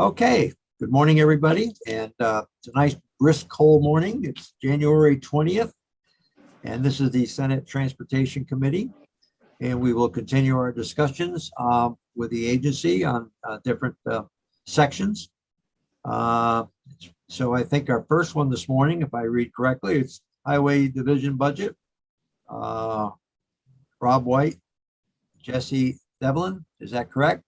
Okay, good morning, everybody. And it's a nice brisk cold morning. It's January 20th, and this is the Senate Transportation Committee. And we will continue our discussions with the agency on different sections. So I think our first one this morning, if I read correctly, it's Highway Division budget. Rob White, Jesse Devlin, is that correct?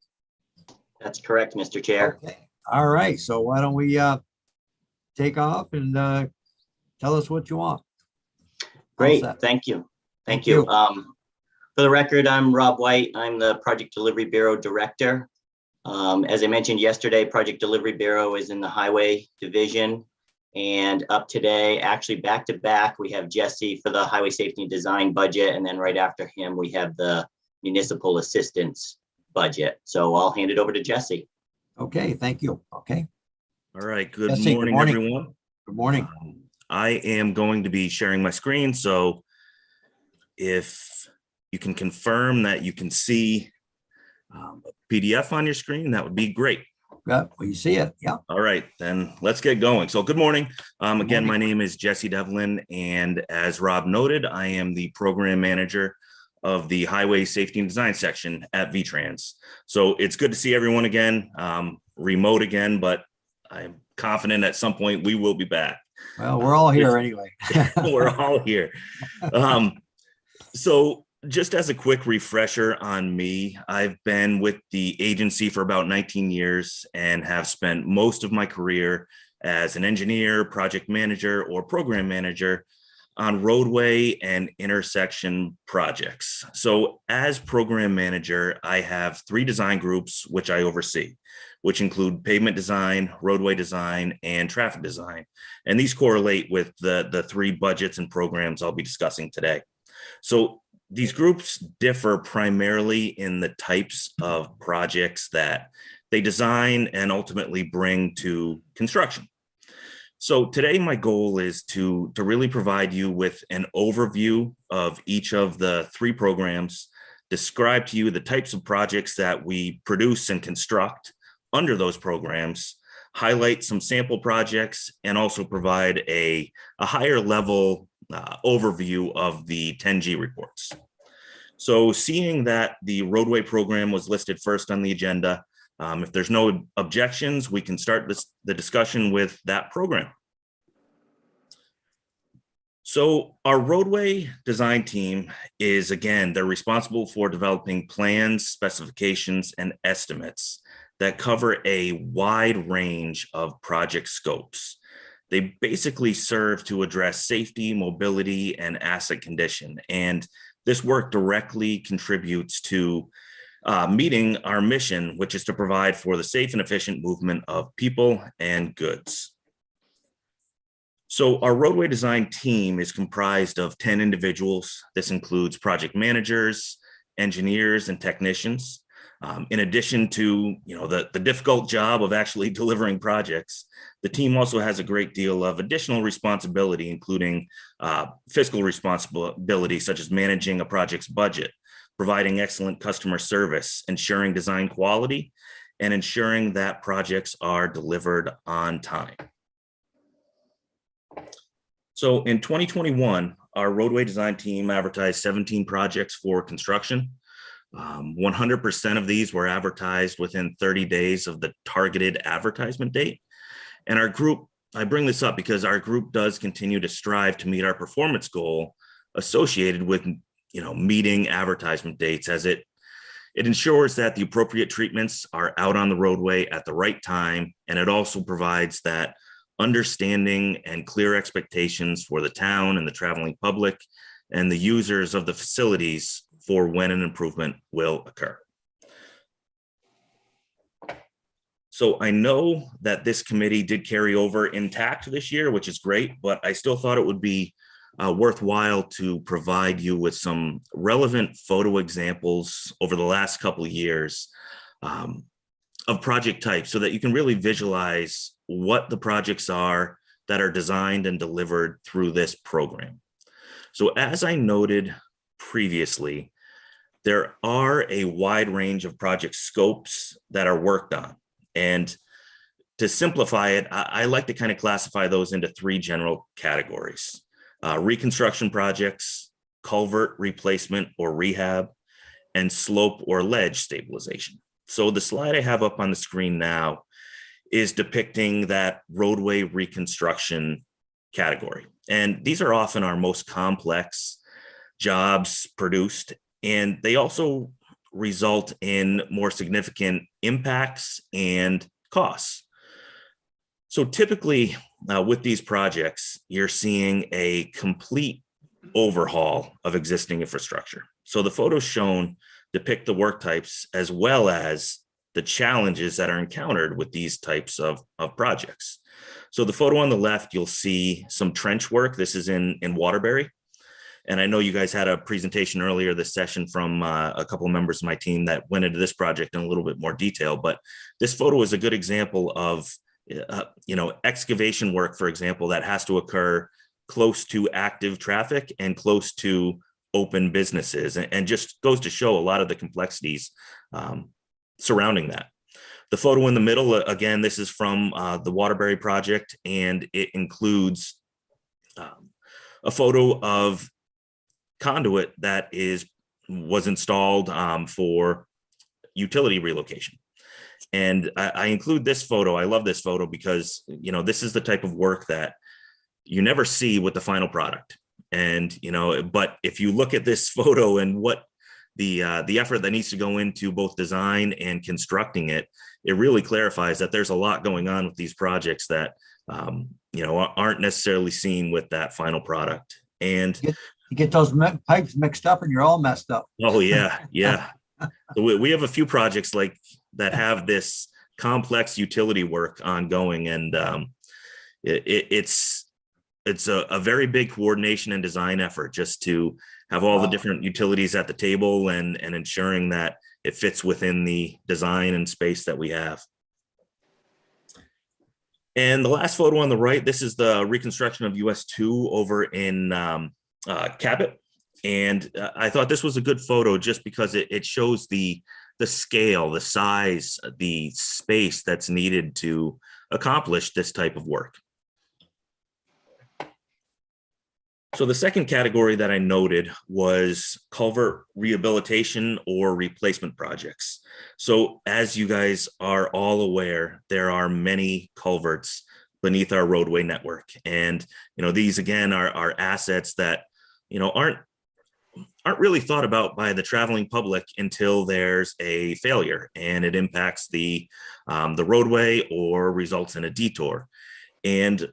That's correct, Mr. Chair. Okay. All right. So why don't we take off and tell us what you want. Great. Thank you. Thank you. For the record, I'm Rob White. I'm the Project Delivery Bureau Director. As I mentioned yesterday, Project Delivery Bureau is in the Highway Division. And up today, actually back to back, we have Jesse for the Highway Safety and Design budget. And then right after him, we have the Municipal Assistance budget. So I'll hand it over to Jesse. Okay, thank you. Okay. All right. Good Jesse, morning, everyone. Good morning. I am going to be sharing my screen. So if you can confirm that you can see a PDF on your screen, that would be great. Yeah, well, you see it. Yeah. All right, then let's get going. So good morning. Again, my name is Jesse Devlin, and as Rob noted, I am the program manager of the Highway Safety and Design section at VTrans. So it's good to see everyone again, remote again, but I'm confident at some point we will be back. Well, we're all here anyway. We're all here. So just as a quick refresher on me, I've been with the agency for about 19 years and have spent most of my career as an engineer, project manager, or program manager on roadway and intersection projects. So as program manager, I have 3 design groups which I oversee, which include pavement design, roadway design, and traffic design. And these correlate with the 3 budgets and programs I'll be discussing today. So these groups differ primarily in the types of projects that they design and ultimately bring to construction. So today, my goal is to really provide you with an overview of each of the 3 programs, describe to you the types of projects that we produce and construct under those programs, highlight some sample projects, and also provide a higher level overview of the 10G reports. So seeing that the roadway program was listed first on the agenda, if there's no objections, we can start the discussion with that program. So our roadway design team is, again, they're responsible for developing plans, specifications, and estimates that cover a wide range of project scopes. They basically serve to address safety, mobility, and asset condition. And this work directly contributes to meeting our mission, which is to provide for the safe and efficient movement of people and goods. So our roadway design team is comprised of 10 individuals. This includes project managers, engineers, and technicians. In addition to the difficult job of actually delivering projects, the team also has a great deal of additional responsibility, including fiscal responsibility, such as managing a project's budget, providing excellent customer service, ensuring design quality, and ensuring that projects are delivered on time. So in 2021, our roadway design team advertised 17 projects for construction. 100% of these were advertised within 30 days of the targeted advertisement date. And our group, I bring this up because our group does continue to strive to meet our performance goal associated with, meeting advertisement dates, as it ensures that the appropriate treatments are out on the roadway at the right time. And it also provides that understanding and clear expectations for the town and the traveling public and the users of the facilities for when an improvement will occur. So I know that this committee did carry over intact this year, which is great, but I still thought it would be worthwhile to provide you with some relevant photo examples over the last couple of years of project types so that you can really visualize what the projects are that are designed and delivered through this program. So as I noted previously, there are a wide range of project scopes that are worked on. And to simplify it, I like to kind of classify those into three general categories: reconstruction projects, culvert replacement or rehab, and slope or ledge stabilization. So the slide I have up on the screen now is depicting that roadway reconstruction category. And these are often our most complex jobs produced, and they also result in more significant impacts and costs. So typically with these projects, you're seeing a complete overhaul of existing infrastructure. So the photos shown depict the work types as well as the challenges that are encountered with these types of projects. So the photo on the left, you'll see some trench work. This is in Waterbury. And I know you guys had a presentation earlier this session from a couple of members of my team that went into this project in a little bit more detail, but this photo is a good example of excavation work, for example, that has to occur close to active traffic and close to open businesses, and just goes to show a lot of the complexities surrounding that. The photo in the middle, again, this is from the Waterbury project, and it includes a photo of conduit that was installed for utility relocation. And I include this photo. I love this photo because, this is the type of work that you never see with the final product. And, but if you look at this photo and what the effort that needs to go into both design and constructing it, it really clarifies that there's a lot going on with these projects that, aren't necessarily seen with that final product. And you get those pipes mixed up and you're all messed up. Oh, yeah. Yeah. So we have a few projects like that have this complex utility work ongoing, and it's a very big coordination and design effort just to have all the different utilities at the table and ensuring that it fits within the design and space that we have. And the last photo on the right, this is the reconstruction of US 2 over in Cabot. And I thought this was a good photo just because it shows the scale, the size, the space that's needed to accomplish this type of work. So the second category that I noted was culvert rehabilitation or replacement projects. So as you guys are all aware, there are many culverts beneath our roadway network. And, these again are assets that, aren't really thought about by the traveling public until there's a failure and it impacts the roadway or results in a detour. And,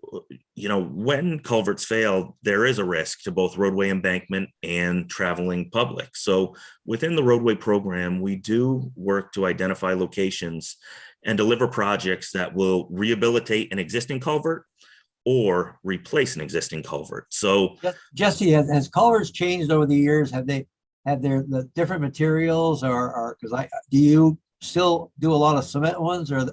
when culverts fail, there is a risk to both roadway embankment and traveling public. So within the roadway program, we do work to identify locations and deliver projects that will rehabilitate an existing culvert or replace an existing culvert. So Jesse, has culverts changed over the years? Have they had the different materials, or do you still do a lot of cement ones, or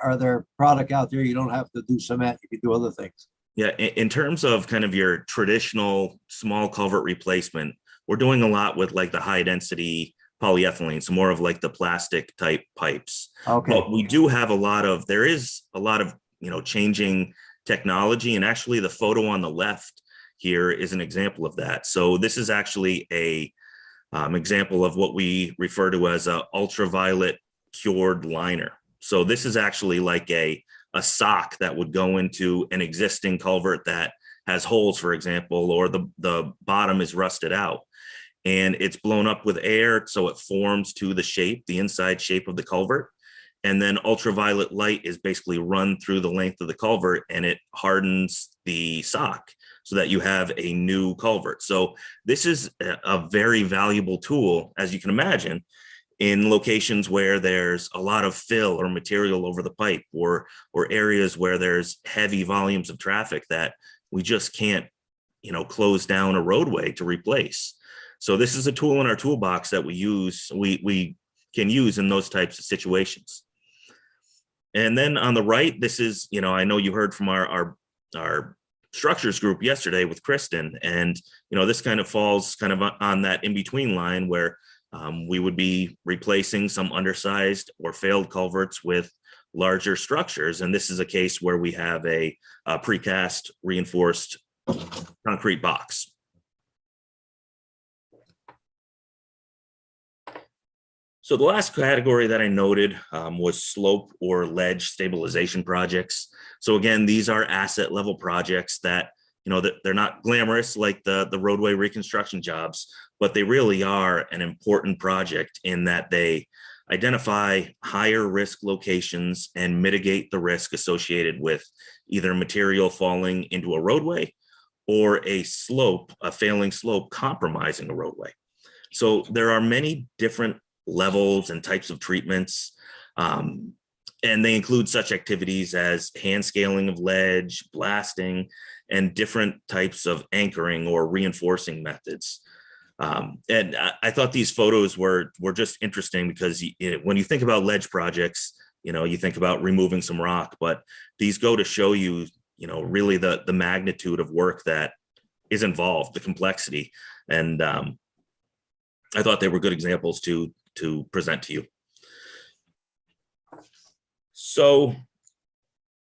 are there product out there you don't have to do cement, you can do other things? Yeah, in terms of kind of your traditional small culvert replacement, we're doing a lot with like the high density polyethylene, so more of like the plastic type pipes. Okay. But we do have there is a lot of changing technology, and actually the photo on the left here is an example of that. So this is actually a example of what we refer to as a ultraviolet cured liner. So this is actually like a sock that would go into an existing culvert that has holes, for example, or the bottom is rusted out, and it's blown up with air, so it forms to the inside shape of the culvert. And then ultraviolet light is basically run through the length of the culvert, and it hardens the sock so that you have a new culvert. So this is a very valuable tool, as you can imagine, in locations where there's a lot of fill or material over the pipe, or areas where there's heavy volumes of traffic that we just can't, close down a roadway to replace. So this is a tool in our toolbox that we can use in those types of situations. And then on the right, this is, I know you heard from our structures group yesterday with Kristen, and, this kind of falls kind of on that in-between line where we would be replacing some undersized or failed culverts with larger structures. And this is a case where we have a precast reinforced concrete box. So the last category that I noted was slope or ledge stabilization projects. So again, these are asset level projects that, you know, that they're not glamorous like the roadway reconstruction jobs, but they really are an important project in that they identify higher risk locations and mitigate the risk associated with either material falling into a roadway or a slope, a failing slope compromising a roadway. So there are many different levels and types of treatments, and they include such activities as hand scaling of ledge, blasting, and different types of anchoring or reinforcing methods. And I thought these photos were just interesting because when you think about ledge projects, you know, you think about removing some rock, but these go to show you, you know, really the magnitude of work that is involved, the complexity. And I thought they were good examples to present to you. So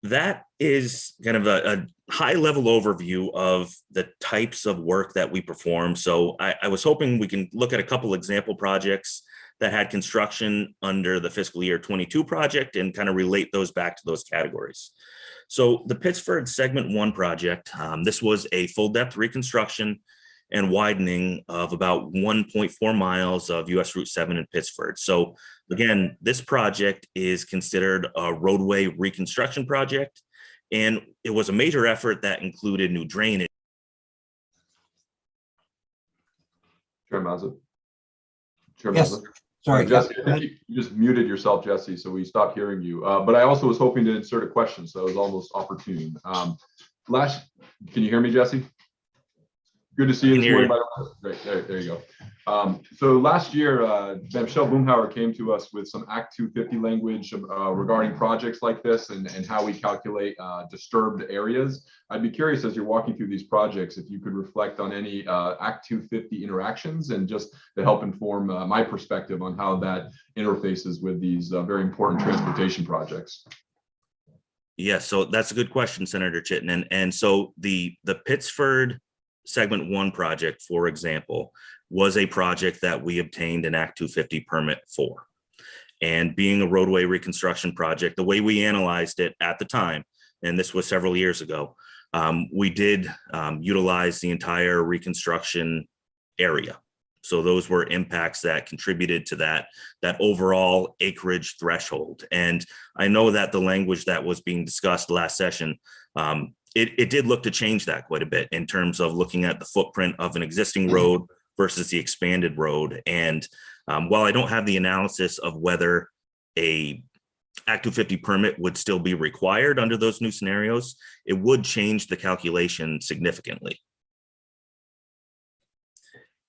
that is kind of a high level overview of the types of work that we perform. So I was hoping we can look at a couple example projects that had construction under the fiscal year 22 project and kind of relate those back to those categories. So the Pittsford segment 1 project, this was a full depth reconstruction and widening of about 1.4 miles of US Route 7 in Pittsford. So again, this project is considered a roadway reconstruction project, and it was a major effort that included new drainage. Chair Mazza. Yes, sorry. Jesse, I think you just muted yourself, Jesse, so we stopped hearing you. But I also was hoping to insert a question, so it was almost opportune. Can you hear me, Jesse? Good to see you this morning, by the way. Great, there you go. So last year, Michelle Boomhauer came to us with some Act 250 language regarding projects like this and how we calculate disturbed areas. I'd be curious, as you're walking through these projects, if you could reflect on any Act 250 interactions and just to help inform my perspective on how that interfaces with these very important transportation projects. Yes, so that's a good question, Senator Chittenden. And so the Pittsford Segment 1 project, for example, was a project that we obtained an Act 250 permit for. And being a roadway reconstruction project, the way we analyzed it at the time, and this was several years ago, we did utilize the entire reconstruction area. So those were impacts that contributed to that overall acreage threshold. And I know that the language that was being discussed last session, it did look to change that quite a bit in terms of looking at the footprint of an existing road versus the expanded road. And while I don't have the analysis of whether a Act 250 permit would still be required under those new scenarios, it would change the calculation significantly.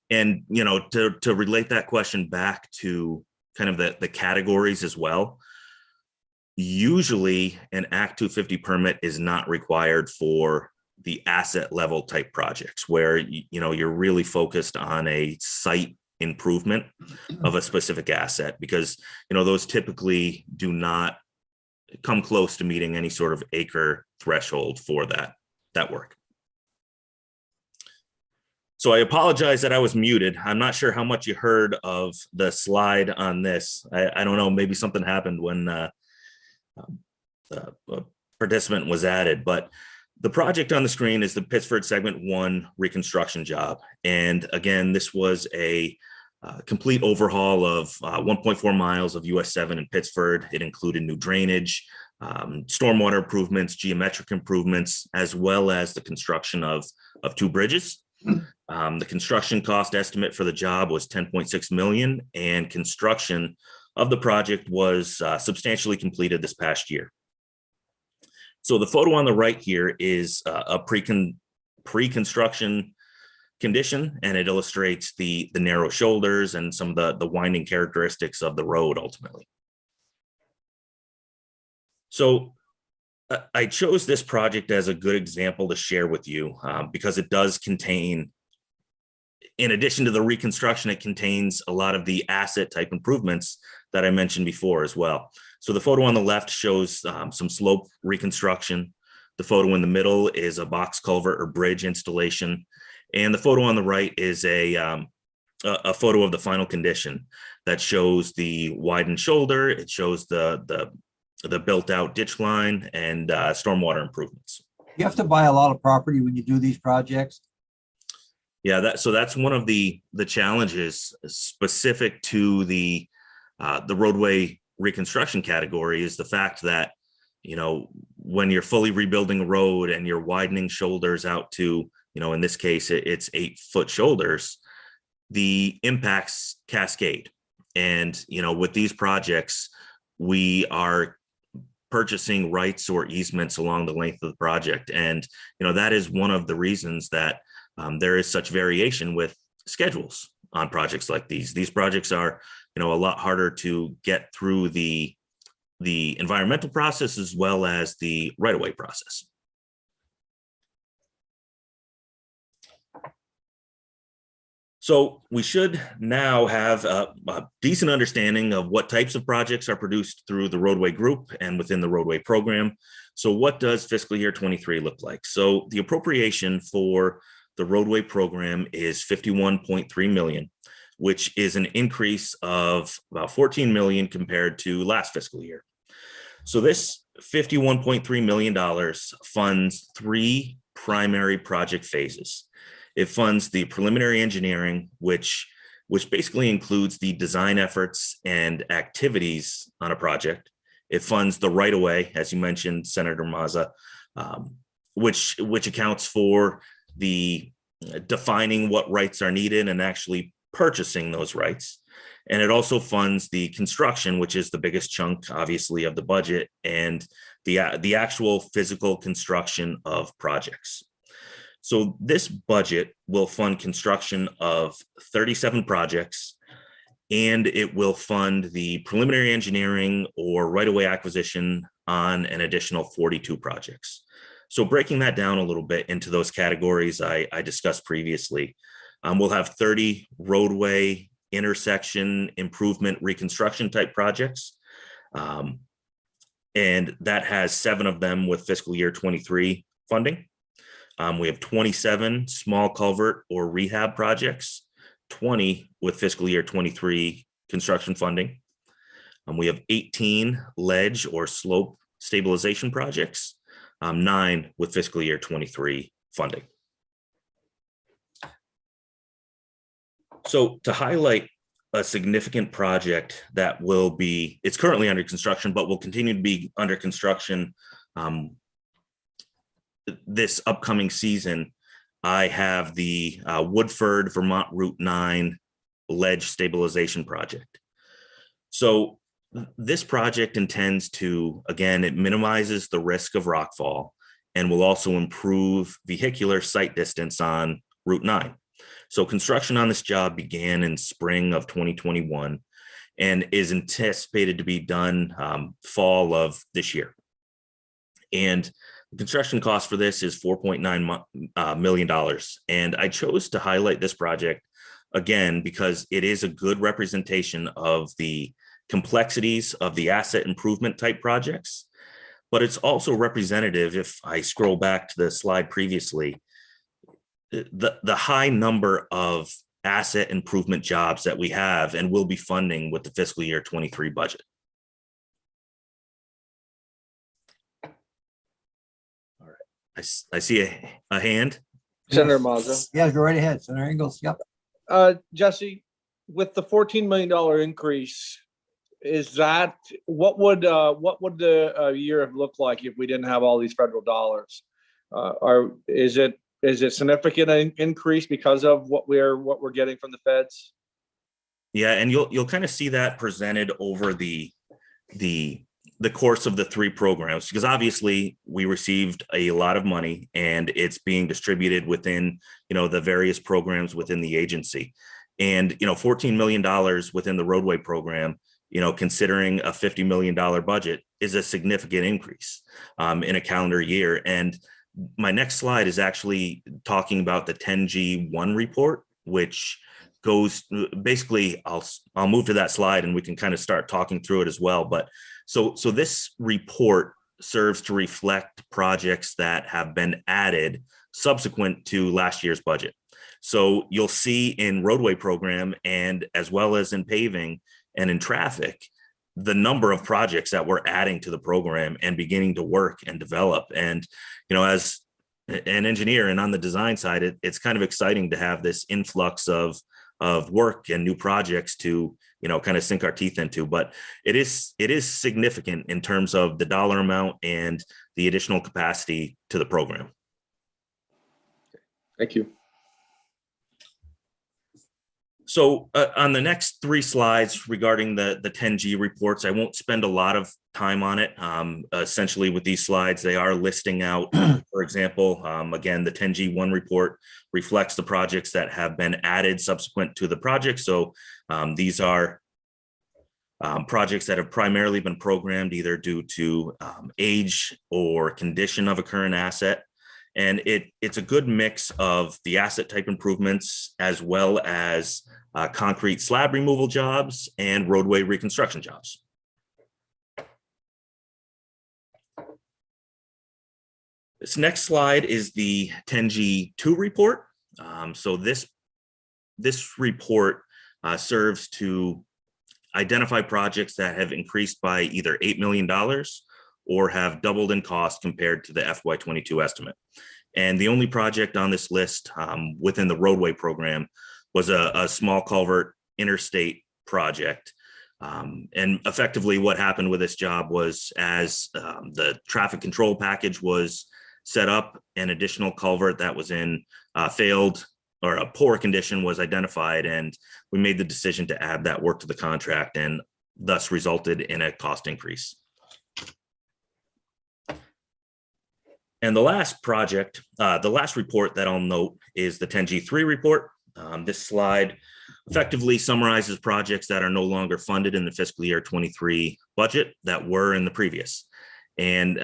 And, you know, to relate that question back to kind of the categories as well, usually an Act 250 permit is not required for the asset level type projects where, you know, you're really focused on a site improvement of a specific asset, because, you know, those typically do not come close to meeting any sort of acre threshold for that work. So I apologize that I was muted. I'm not sure how much you heard of the slide on this. I don't know, maybe something happened when a participant was added, but the project on the screen is the Pittsford Segment 1 reconstruction job. And again, this was a complete overhaul of 1.4 miles of US 7 in Pittsford. It included new drainage, stormwater improvements, geometric improvements, as well as the construction of 2 bridges. The construction cost estimate for the job was $10.6 million, and construction of the project was substantially completed this past year. So the photo on the right here is a pre-construction condition, and it illustrates the narrow shoulders and some of the winding characteristics of the road ultimately. So I chose this project as a good example to share with you because it does contain in addition to the reconstruction, it contains a lot of the asset type improvements that I mentioned before as well. So the photo on the left shows some slope reconstruction. The photo in the middle is a box culvert or bridge installation. And the photo on the right is a photo of the final condition that shows the widened shoulder. It shows the built out ditch line and stormwater improvements. You have to buy a lot of property when you do these projects. Yeah, that's one of the challenges specific to the roadway reconstruction category, is the fact that, you know, when you're fully rebuilding a road and you're widening shoulders out to, you know, in this case, it's 8-foot shoulders, the impacts cascade. And, you know, with these projects, we are purchasing rights or easements along the length of the project. And, you know, that is one of the reasons that there is such variation with schedules on projects like these. These projects are, you know, a lot harder to get through the environmental process as well as the right-of-way process. So we should now have a decent understanding of what types of projects are produced through the roadway group and within the roadway program. So what does fiscal year 23 look like? So the appropriation for the roadway program is 51.3 million, which is an increase of about 14 million compared to last fiscal year. So this $51.3 million funds 3 primary project phases. It funds the preliminary engineering, which basically includes the design efforts and activities on a project. It funds the right-of-way, as you mentioned, Senator Mazza, which accounts for the defining what rights are needed and actually purchasing those rights. And it also funds the construction, which is the biggest chunk, obviously, of the budget, and the actual physical construction of projects. So this budget will fund construction of 37 projects, and it will fund the preliminary engineering or right-of-way acquisition on an additional 42 projects. So breaking that down a little bit into those categories I discussed previously, we'll have 30 roadway intersection improvement reconstruction type projects. And that has 7 of them with fiscal year 23 funding. We have 27 small culvert or rehab projects, 20 with fiscal year 23 construction funding. We have 18 ledge or slope stabilization projects, 9 with fiscal year 23 funding. So to highlight a significant project that it's currently under construction, but will continue to be under construction this upcoming season, I have the Woodford, Vermont Route 9 ledge stabilization project. So this project intends to, again, it minimizes the risk of rockfall and will also improve vehicular sight distance on Route 9. So construction on this job began in spring of 2021 and is anticipated to be done fall of this year. And the construction cost for this is $4.9 million. And I chose to highlight this project again because it is a good representation of the complexities of the asset improvement type projects, but it's also representative, if I scroll back to the slide previously, the high number of asset improvement jobs that we have and will be funding with the fiscal year 23 budget. All right, I see a hand. Senator Mazza. Yeah, go right ahead, Senator Ingalls. Yep. Jesse, with the $14 million increase, is that what would the year have looked like if we didn't have all these federal dollars? Or is it significant increase because of what we're getting from the feds? Yeah, and you'll kind of see that presented over the course of the 3 programs, because obviously we received a lot of money and it's being distributed within, you know, the various programs within the agency. And, you know, $14 million within the roadway program, you know, considering a $50 million budget, is a significant increase in a calendar year. And my next slide is actually talking about the 10G1 report which goes basically, I'll move to that slide and we can kind of start talking through it as well. But so this report serves to reflect projects that have been added subsequent to last year's budget. So you'll see in roadway program and as well as in paving and in traffic, the number of projects that we're adding to the program and beginning to work and develop. And, you know, as an engineer and on the design side, it's kind of exciting to have this influx of work and new projects to, you know, kind of sink our teeth into. But it is significant in terms of the dollar amount and the additional capacity to the program. Thank you. So on the next 3 slides regarding the 10G reports, I won't spend a lot of time on it. Essentially with these slides, they are listing out, for example, again, the 10G1 report reflects the projects that have been added subsequent to the project. So these are projects that have primarily been programmed either due to age or condition of a current asset. And it's a good mix of the asset type improvements as well as concrete slab removal jobs and roadway reconstruction jobs. This next slide is the 10G2 report. So this report serves to identify projects that have increased by either $8 million or have doubled in cost compared to the FY22 estimate. And the only project on this list within the roadway program was a small culvert interstate project. And effectively what happened with this job was as the traffic control package was set up, an additional culvert that was in failed or a poor condition was identified, and we made the decision to add that work to the contract and thus resulted in a cost increase. And the last project, the last report that I'll note is the 10G3 report. This slide effectively summarizes projects that are no longer funded in the fiscal year 23 budget that were in the previous. And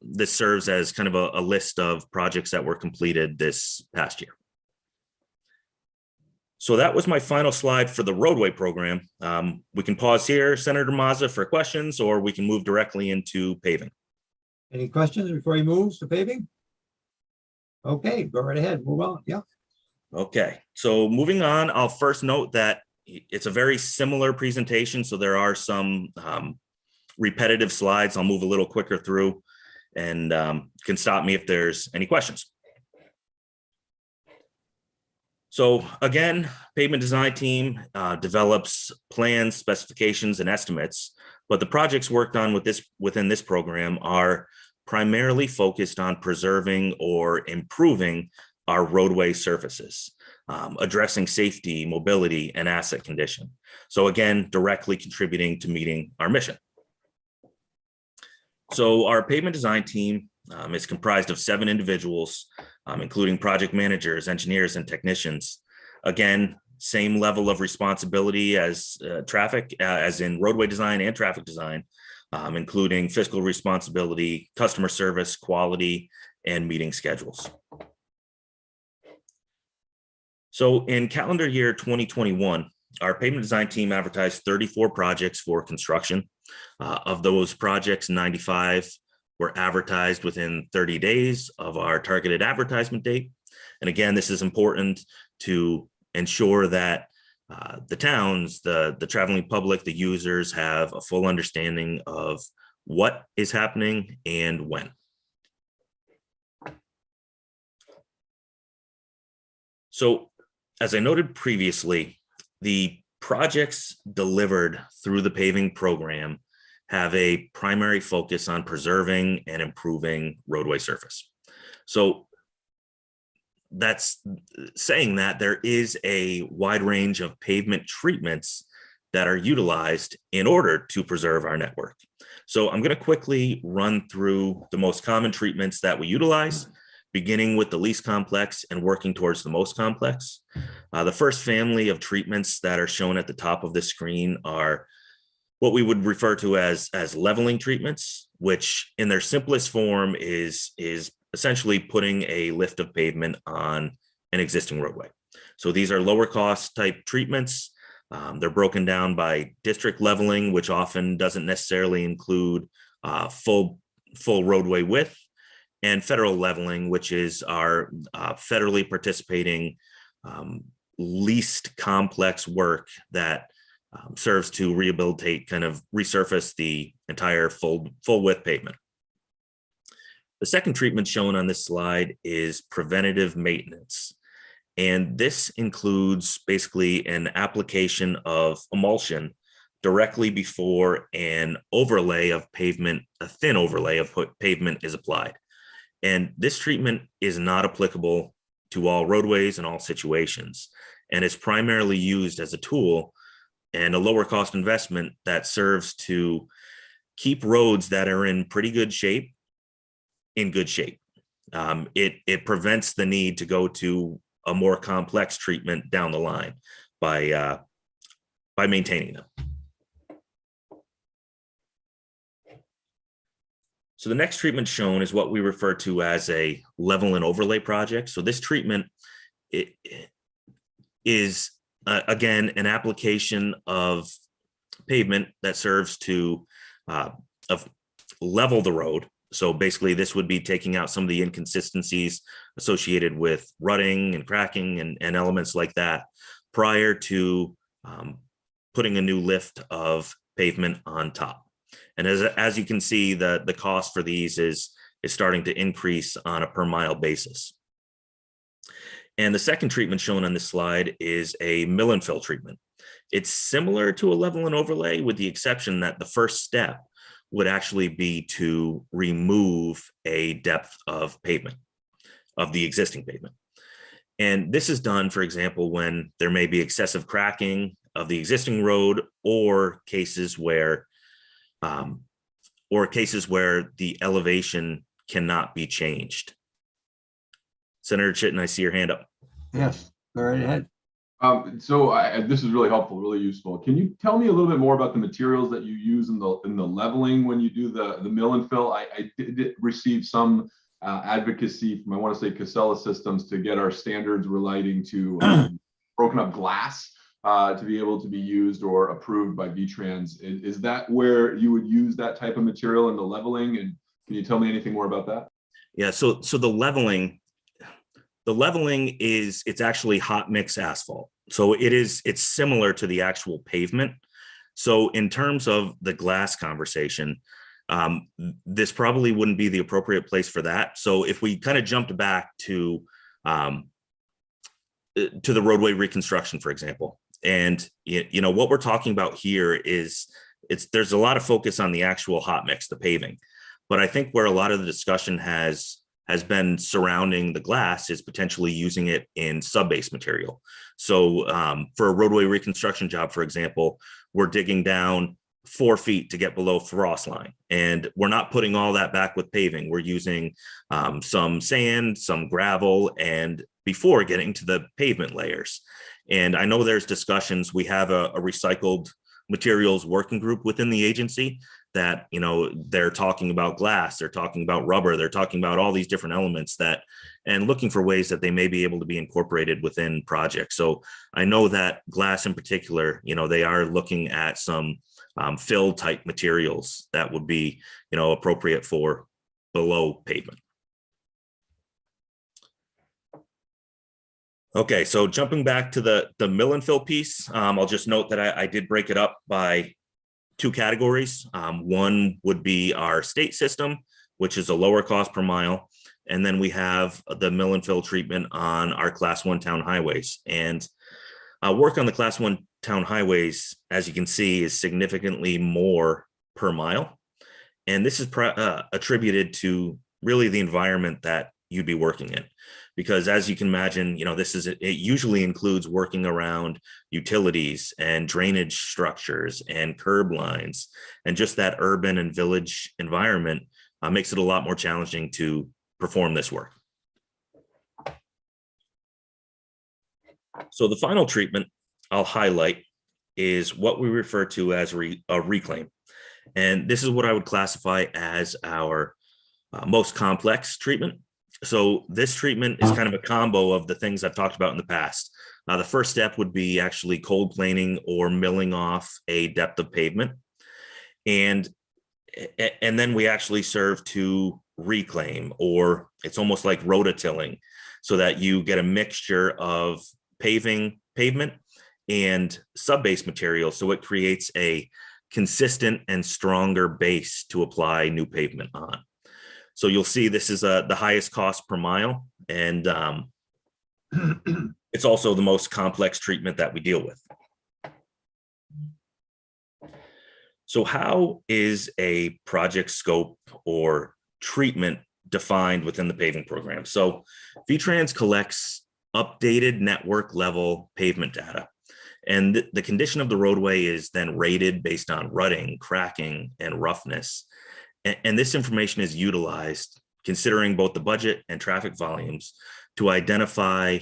this serves as kind of a list of projects that were completed this past year. So that was my final slide for the roadway program. We can pause here, Senator Mazza, for questions, or we can move directly into paving. Any questions before he moves to paving? Okay, go right ahead. Move on. Yeah. Okay, so moving on, I'll first note that it's a very similar presentation. So there are some repetitive slides. I'll move a little quicker through and can stop me if there's any questions. So again, pavement design team develops plans, specifications, and estimates, but the projects worked on within this program are primarily focused on preserving or improving our roadway surfaces, addressing safety, mobility, and asset condition. So again, directly contributing to meeting our mission. So our pavement design team is comprised of 7 individuals, including project managers, engineers, and technicians. Again, same level of responsibility as traffic, as in roadway design and traffic design, including fiscal responsibility, customer service, quality, and meeting schedules. So in calendar year 2021, our pavement design team advertised 34 projects for construction. Of those projects, 95 were advertised within 30 days of our targeted advertisement date. And again, this is important to ensure that the towns, the traveling public, the users have a full understanding of what is happening and when. So as I noted previously, the projects delivered through the paving program have a primary focus on preserving and improving roadway surface. So that's saying that there is a wide range of pavement treatments that are utilized in order to preserve our network. So I'm going to quickly run through the most common treatments that we utilize, beginning with the least complex and working towards the most complex. The first family of treatments that are shown at the top of the screen are what we would refer to as leveling treatments, which in their simplest form is essentially putting a lift of pavement on an existing roadway. So these are lower cost type treatments. They're broken down by district leveling, which often doesn't necessarily include full roadway width, and federal leveling, which is our federally participating least complex work that serves to rehabilitate, kind of resurface the entire full width pavement. The second treatment shown on this slide is preventative maintenance. And this includes basically an application of emulsion directly before an overlay of pavement, a thin overlay of pavement is applied. And this treatment is not applicable to all roadways and all situations, and is primarily used as a tool and a lower cost investment that serves to keep roads that are in pretty good shape in good shape. It prevents the need to go to a more complex treatment down the line by maintaining them. So the next treatment shown is what we refer to as a level and overlay project. So this treatment is again an application of pavement that serves to level the road. So basically this would be taking out some of the inconsistencies associated with rutting and cracking and elements like that prior to putting a new lift of pavement on top. And as you can see, the cost for these is starting to increase on a per mile basis. And the second treatment shown on this slide is a Melanphel treatment. It's similar to a level and overlay, with the exception that the first step would actually be to remove a depth of pavement, of the existing pavement. And this is done, for example, when there may be excessive cracking of the existing road, or cases where the elevation cannot be changed. Senator Chitton, I see your hand up. Yes, go right ahead. This is really helpful, really useful. Can you tell me a little bit more about the materials that you use in the leveling when you do the mill and fill? I did receive some advocacy from, I want to say, Casella Systems to get our standards relating to broken up glass to be able to be used or approved by VTrans. Is that where you would use that type of material in the leveling? And can you tell me anything more about that? Yeah, so the leveling is, it's actually hot mix asphalt. So it's similar to the actual pavement. So in terms of the glass conversation, this probably wouldn't be the appropriate place for that. So if we kind of jumped back to the roadway reconstruction, for example, and you know what we're talking about here is there's a lot of focus on the actual hot mix, the paving, but I think where a lot of the discussion has been surrounding the glass is potentially using it in sub-base material. So for a roadway reconstruction job, for example, we're digging down 4 feet to get below frost line, and we're not putting all that back with paving. We're using some sand, some gravel, and before getting to the pavement layers. And I know there's discussions. We have a recycled materials working group within the agency that, you know, they're talking about glass, they're talking about rubber, they're talking about all these different elements that, and looking for ways that they may be able to be incorporated within projects. So I know that glass in particular, you know, they are looking at some fill type materials that would be, you know, appropriate for below pavement. Okay, so jumping back to the mill and fill piece, I'll just note that I did break it up by 2 categories. One would be our state system, which is a lower cost per mile. And then we have the mill and fill treatment on our class 1 town highways. And work on the class 1 town highways, as you can see, is significantly more per mile. And this is attributed to really the environment that you'd be working in. Because as you can imagine, you know, it usually includes working around utilities and drainage structures and curb lines, and just that urban and village environment makes it a lot more challenging to perform this work. So the final treatment I'll highlight is what we refer to as a reclaim. And this is what I would classify as our most complex treatment. So this treatment is kind of a combo of the things I've talked about in the past. The first step would be actually cold planing or milling off a depth of pavement. And then we actually serve to reclaim, or it's almost like rototilling, so that you get a mixture of pavement and sub-base material. So it creates a consistent and stronger base to apply new pavement on. So you'll see this is the highest cost per mile, and it's also the most complex treatment that we deal with. So how is a project scope or treatment defined within the paving program? So VTrans collects updated network level pavement data, and the condition of the roadway is then rated based on rutting, cracking, and roughness. And this information is utilized considering both the budget and traffic volumes to identify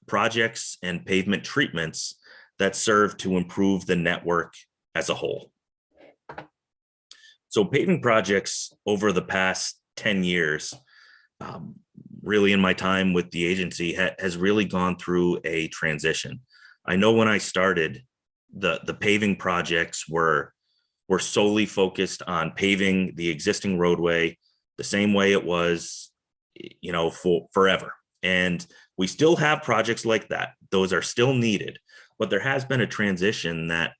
projects and pavement treatments that serve to improve the network as a whole. So paving projects over the past 10 years, really in my time with the agency, has really gone through a transition. I know when I started, the paving projects were solely focused on paving the existing roadway the same way it was, for forever. And we still have projects like that. Those are still needed, but there has been a transition that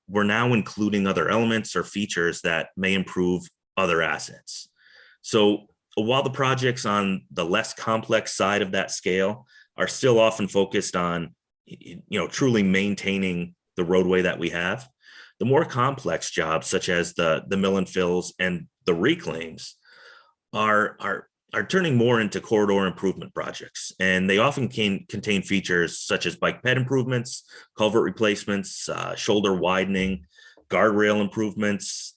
we're now including other elements or features that may improve other assets. So while the projects on the less complex side of that scale are still often focused on, truly maintaining the roadway that we have, the more complex jobs, such as the mill and fills and the reclaims, are turning more into corridor improvement projects. And they often contain features such as bike ped improvements, culvert replacements, shoulder widening, guardrail improvements,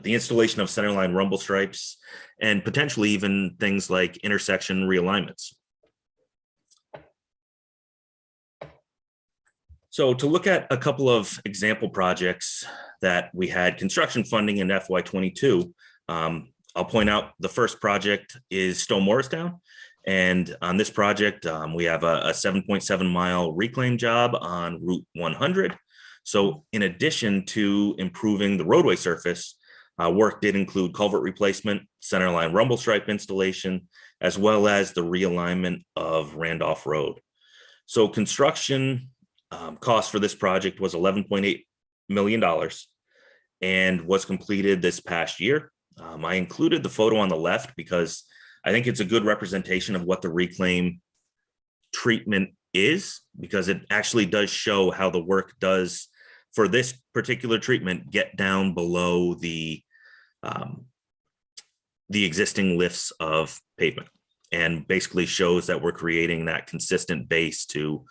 the installation of centerline rumble stripes, and potentially even things like intersection realignments. So to look at a couple of example projects that we had construction funding in FY22, I'll point out the first project is Stowe Morristown. And on this project, we have a 7.7 mile reclaim job on Route 100. So in addition to improving the roadway surface, work did include culvert replacement, centerline rumble stripe installation, as well as the realignment of Randolph Road. So construction cost for this project was $11.8 million and was completed this past year. I included the photo on the left because I think it's a good representation of what the reclaim treatment is, because it actually does show how the work does for this particular treatment get down below the existing lifts of pavement, and basically shows that we're creating that consistent base to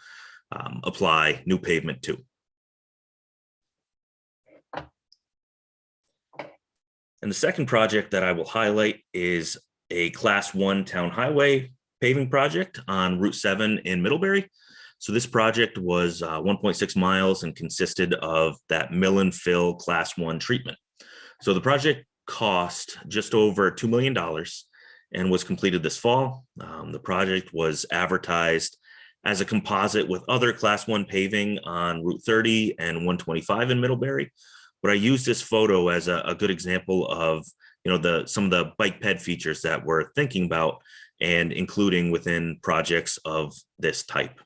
apply new pavement to. And the second project that I will highlight is a Class 1 town highway paving project on Route 7 in Middlebury. So this project was 1.6 miles and consisted of that mill and fill Class 1 treatment. So the project cost just over $2 million and was completed this fall. The project was advertised as a composite with other Class 1 paving on Route 30 and 125 in Middlebury. But I use this photo as a good example of, some of the bike ped features that we're thinking about and including within projects of this type.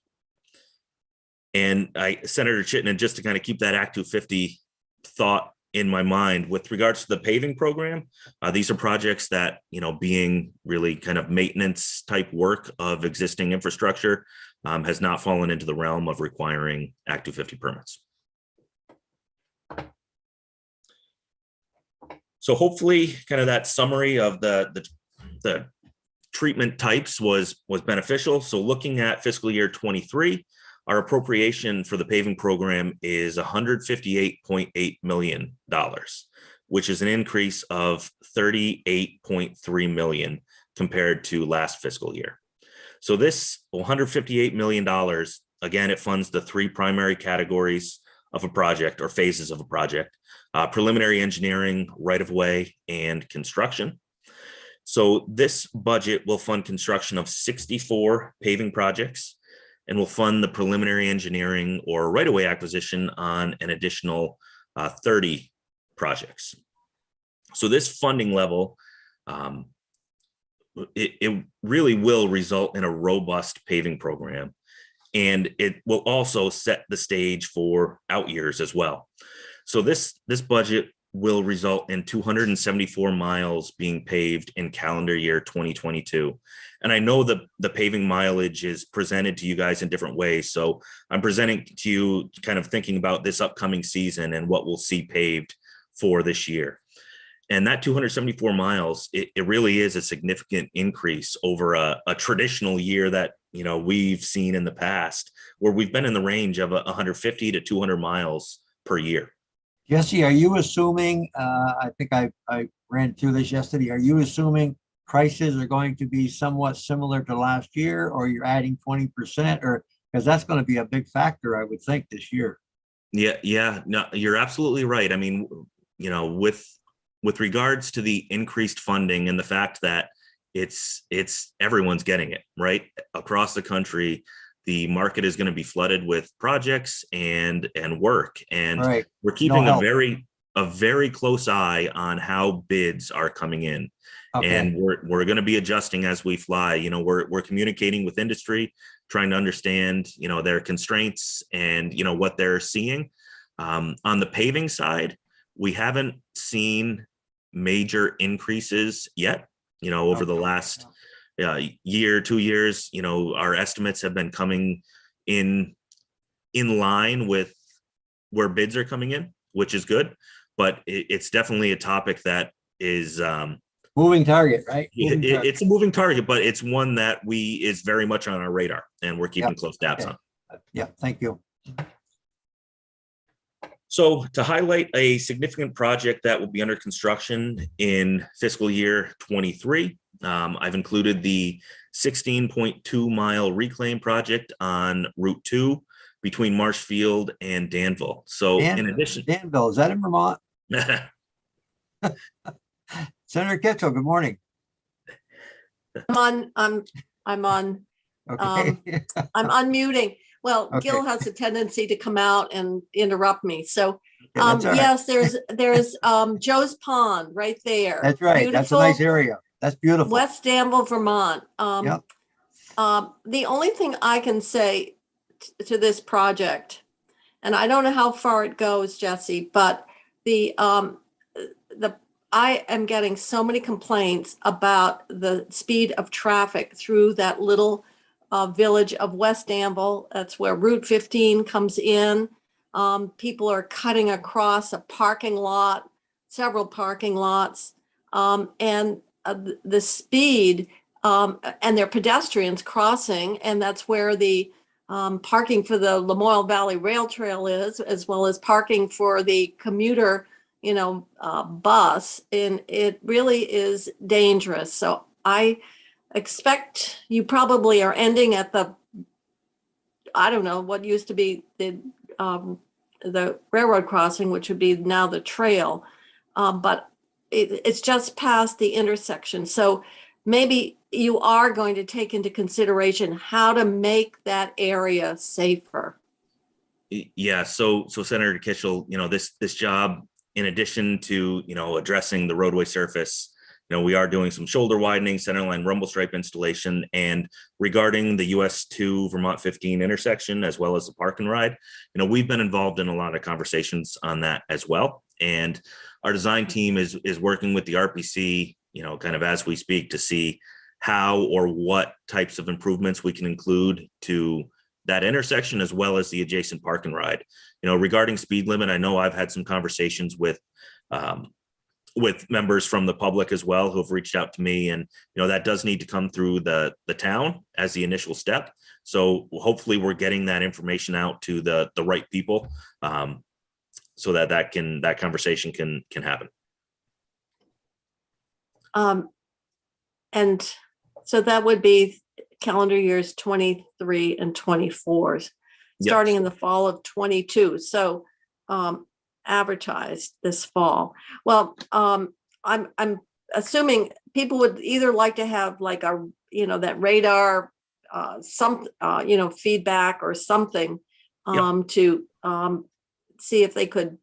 And Senator Chittenden, just to kind of keep that Act 250 thought in my mind with regards to the paving program, these are projects that, being really kind of maintenance type work of existing infrastructure, has not fallen into the realm of requiring Act 250 permits. So hopefully kind of that summary of the treatment types was beneficial. So looking at fiscal year 23, our appropriation for the paving program is $158.8 million, which is an increase of $38.3 million compared to last fiscal year. So this $158 million, again, it funds the three primary categories of a project or phases of a project: preliminary engineering, right-of-way, and construction. So this budget will fund construction of 64 paving projects and will fund the preliminary engineering or right-of-way acquisition on an additional 30 projects. So this funding level, it really will result in a robust paving program, and it will also set the stage for out years as well. So this budget will result in 274 miles being paved in calendar year 2022. And I know that the paving mileage is presented to you guys in different ways. So I'm presenting to you kind of thinking about this upcoming season and what we'll see paved for this year. And that 274 miles, it really is a significant increase over a traditional year that, you know, we've seen in the past, where we've been in the range of 150 to 200 miles per year. Jesse, are you assuming, I think I ran through this yesterday, are you assuming prices are going to be somewhat similar to last year, or you're adding 20%, or because that's going to be a big factor, I would think, this year? Yeah, no, you're absolutely right. I mean, you know, with regards to the increased funding and the fact that it's everyone's getting it right across the country, the market is going to be flooded with projects and work, and right. We're keeping a very close eye on how bids are coming in. Okay. And we're going to be adjusting as we fly. You know, we're communicating with industry, trying to understand, you know, their constraints and, you know, what they're seeing. On the paving side, we haven't seen major increases yet, you know, over the last year, 2 years. You know, our estimates have been coming in line with where bids are coming in, which is good, but it's definitely a topic that is moving target, right? It's a moving target, but it's one that is very much on our radar, and we're keeping close tabs on. Yeah, thank you. So to highlight a significant project that will be under construction in fiscal year 23, I've included the 16.2 mile reclaim project on Route 2 between Marshfield and Danville. So in addition, Danville, is that in Vermont? Senator Kitchell, good morning. I'm on. Okay. I'm unmuting. Well, okay. Gil has a tendency to come out and interrupt me. So yes, there's Joe's Pond right there. That's right. Beautiful. That's a nice area. That's beautiful. West Danville, Vermont. Yep. The only thing I can say to this project, and I don't know how far it goes, Jesse, but I am getting so many complaints about the speed of traffic through that little village of West Danville. That's where Route 15 comes in. People are cutting across a parking lot, several parking lots, and the speed, and they're pedestrians crossing, and that's where the parking for the Lamoille Valley Rail Trail is, as well as parking for the commuter, bus, and it really is dangerous. So I expect you probably are ending at I don't know, what used to be the railroad crossing, which would be now the trail, but it's just past the intersection. So maybe you are going to take into consideration how to make that area safer. Yeah. So Senator Kitchell, this job, in addition to, addressing the roadway surface, we are doing some shoulder widening, centerline rumble stripe installation, and regarding the US 2 Vermont 15 intersection, as well as the park and ride, we've been involved in a lot of conversations on that as well. And our design team is working with the RPC, kind of as we speak, to see how or what types of improvements we can include to that intersection, as well as the adjacent park and ride. Regarding speed limit, I know I've had some conversations with members from the public as well, who have reached out to me, and that does need to come through the town as the initial step. So hopefully we're getting that information out to the right people, so that conversation can happen. And so that would be calendar years 23 and 24, starting in the fall of 22. So advertised this fall. Well, I'm assuming people would either like to have like a, that radar, feedback or something to see if they could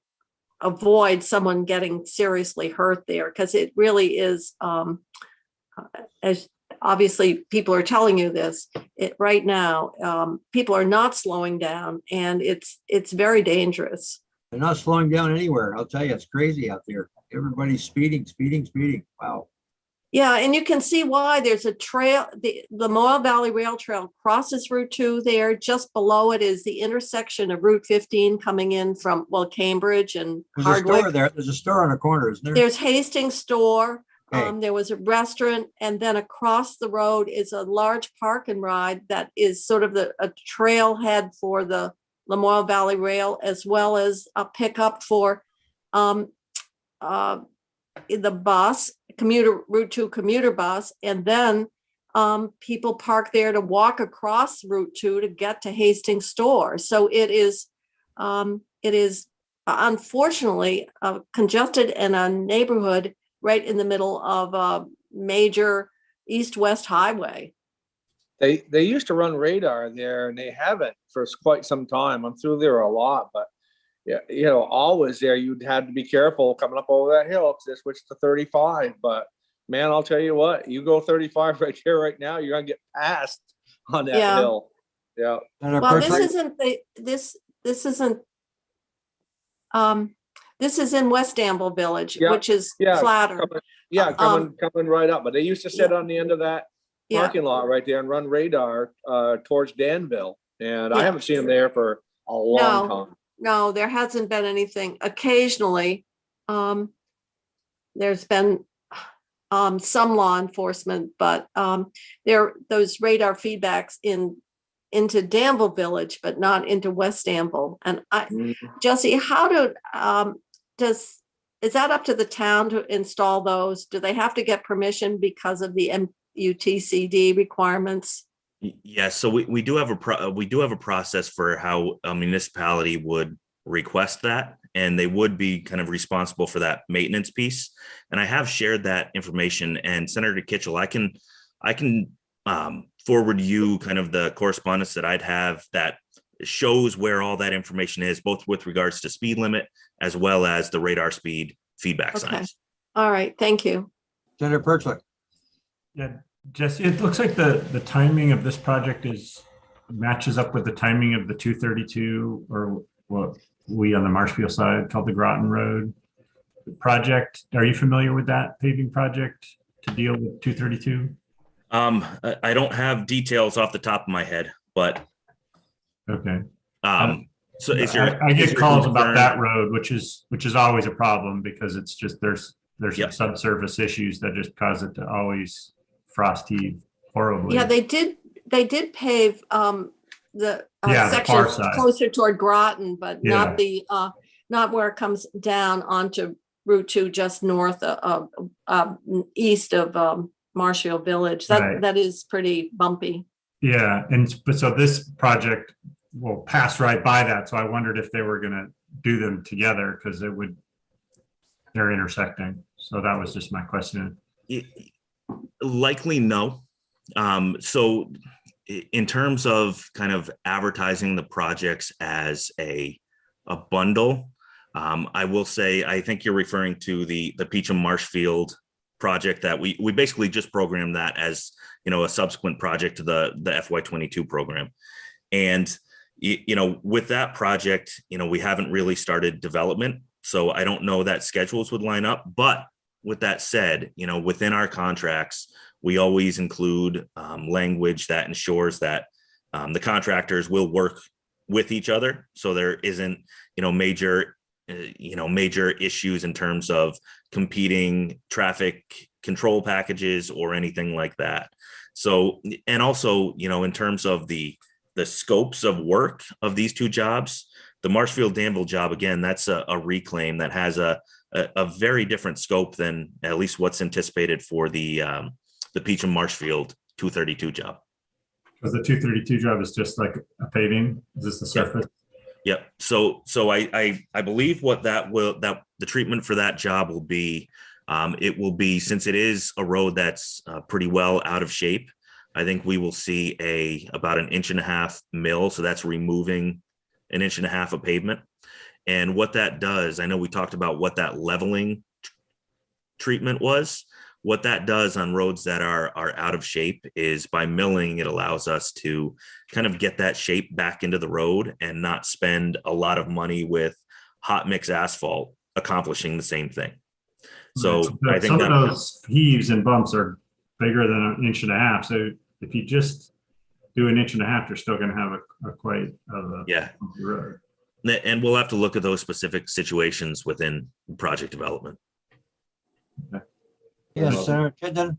avoid someone getting seriously hurt there, because it really is, as obviously people are telling you this, right now, people are not slowing down, and it's very dangerous. They're not slowing down anywhere. I'll tell you, it's crazy out there. Everybody's speeding. Wow. Yeah, and you can see why. There's a trail, the Mohawk Valley Rail Trail crosses Route 2 there. Just below it is the intersection of Route 15 coming in from, Cambridge and There's a store there. There's a store on a corner, isn't there? There's Hastings Store. Okay. There was a restaurant, and then across the road is a large park and ride that is sort of a trailhead for the Lamoille Valley Rail, as well as a pickup for the bus, Route 2 commuter bus, and then people park there to walk across Route 2 to get to Hastings Store. So it is unfortunately congested in a neighborhood right in the middle of a major east-west highway. They used to run radar there, and they haven't for quite some time. I'm through there a lot, but yeah, always there. You'd have to be careful coming up over that hill because they switched to 35. But man, I'll tell you what, you go 35 right there right now, you're gonna get passed on that hill. Yeah. Well, this is in West Danville Village, which is flatter. Coming right up. But they used to sit on the end of that parking lot right there and run radar towards Danville. And I haven't seen them there for a long time. No, there hasn't been anything. Occasionally, there's been some law enforcement, but those radar feedbacks into Danville Village, but not into West Danville. And Jesse, how is that up to the town to install those? Do they have to get permission because of the MUTCD requirements? Yes, so we do have a process for how a municipality would request that, and they would be kind of responsible for that maintenance piece. And I have shared that information, and Senator Kitchell, I can forward you kind of the correspondence that I'd have that shows where all that information is, both with regards to speed limit as well as the radar speed feedback signs. All right, thank you. Senator Perchlik. Yeah, Jesse, it looks like the timing of this project matches up with the timing of the 232, or what we on the Marshfield side called the Groton Road project. Are you familiar with that paving project to deal with 232? I don't have details off the top of my head, but okay. So I get calls about that road, which is always a problem because it's just there's some subsurface issues that just cause it to always frost heave horribly. Yeah, they did pave the section closer toward Groton, but not where it comes down onto Route 2, just north of east of Marshfield Village. That is pretty bumpy. Yeah, but so this project will pass right by that. So I wondered if they were going to do them together because they're intersecting. So that was just my question. Likely no. So in terms of kind of advertising the projects as a bundle, I will say, I think you're referring to the Peacham Marshfield project that we basically just programmed that as, a subsequent project to the FY22 program. And, with that project, we haven't really started development. So I don't know that schedules would line up, but with that said, within our contracts, we always include language that ensures that the contractors will work with each other. So there isn't, major issues in terms of competing traffic control packages or anything like that. So, and also, in terms of the scopes of work of these two jobs, the Marshfield Danville job, again, that's a reclaim that has a very different scope than at least what's anticipated for the Peacham Marshfield 232 job. Because the 232 job is just like a paving. Is this the surface? Yep. So I believe what the treatment for that job will be It will be, since it is a road that's pretty well out of shape, I think we will see about 1.5 inch mill. So that's removing 1.5 inches of pavement. And what that does, I know we talked about what that leveling treatment was. What that does on roads that are out of shape is by milling, it allows us to kind of get that shape back into the road and not spend a lot of money with hot mix asphalt accomplishing the same thing. So I think some of those heaves and bumps are bigger than 1.5 inches. So if you just do 1.5 inches, you're still going to have a quite road. And we'll have to look at those specific situations within project development. Okay. Yes, Senator Chittenden.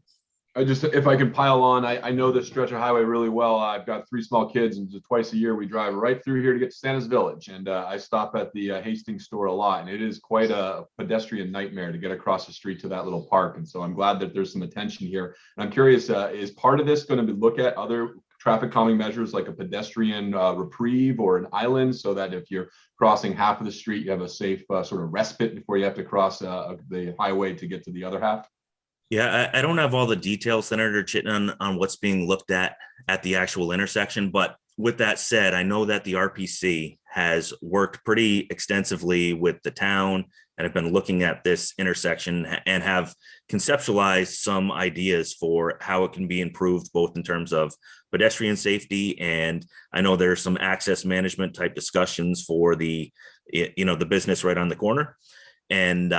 If I can pile on, I know this stretch of highway really well. I've got 3 small kids, and twice a year we drive right through here to get to Santa's Village. And I stop at the Hastings store a lot, and it is quite a pedestrian nightmare to get across the street to that little park. And so I'm glad that there's some attention here. And I'm curious, is part of this going to look at other traffic calming measures like a pedestrian reprieve or an island, so that if you're crossing half of the street, you have a safe sort of respite before you have to cross the highway to get to the other half? Yeah, I don't have all the details, Senator Chittenden, on what's being looked at the actual intersection. But with that said, I know that the RPC has worked pretty extensively with the town and have been looking at this intersection and have conceptualized some ideas for how it can be improved, both in terms of pedestrian safety, and I know there's some access management type discussions for the business right on the corner. And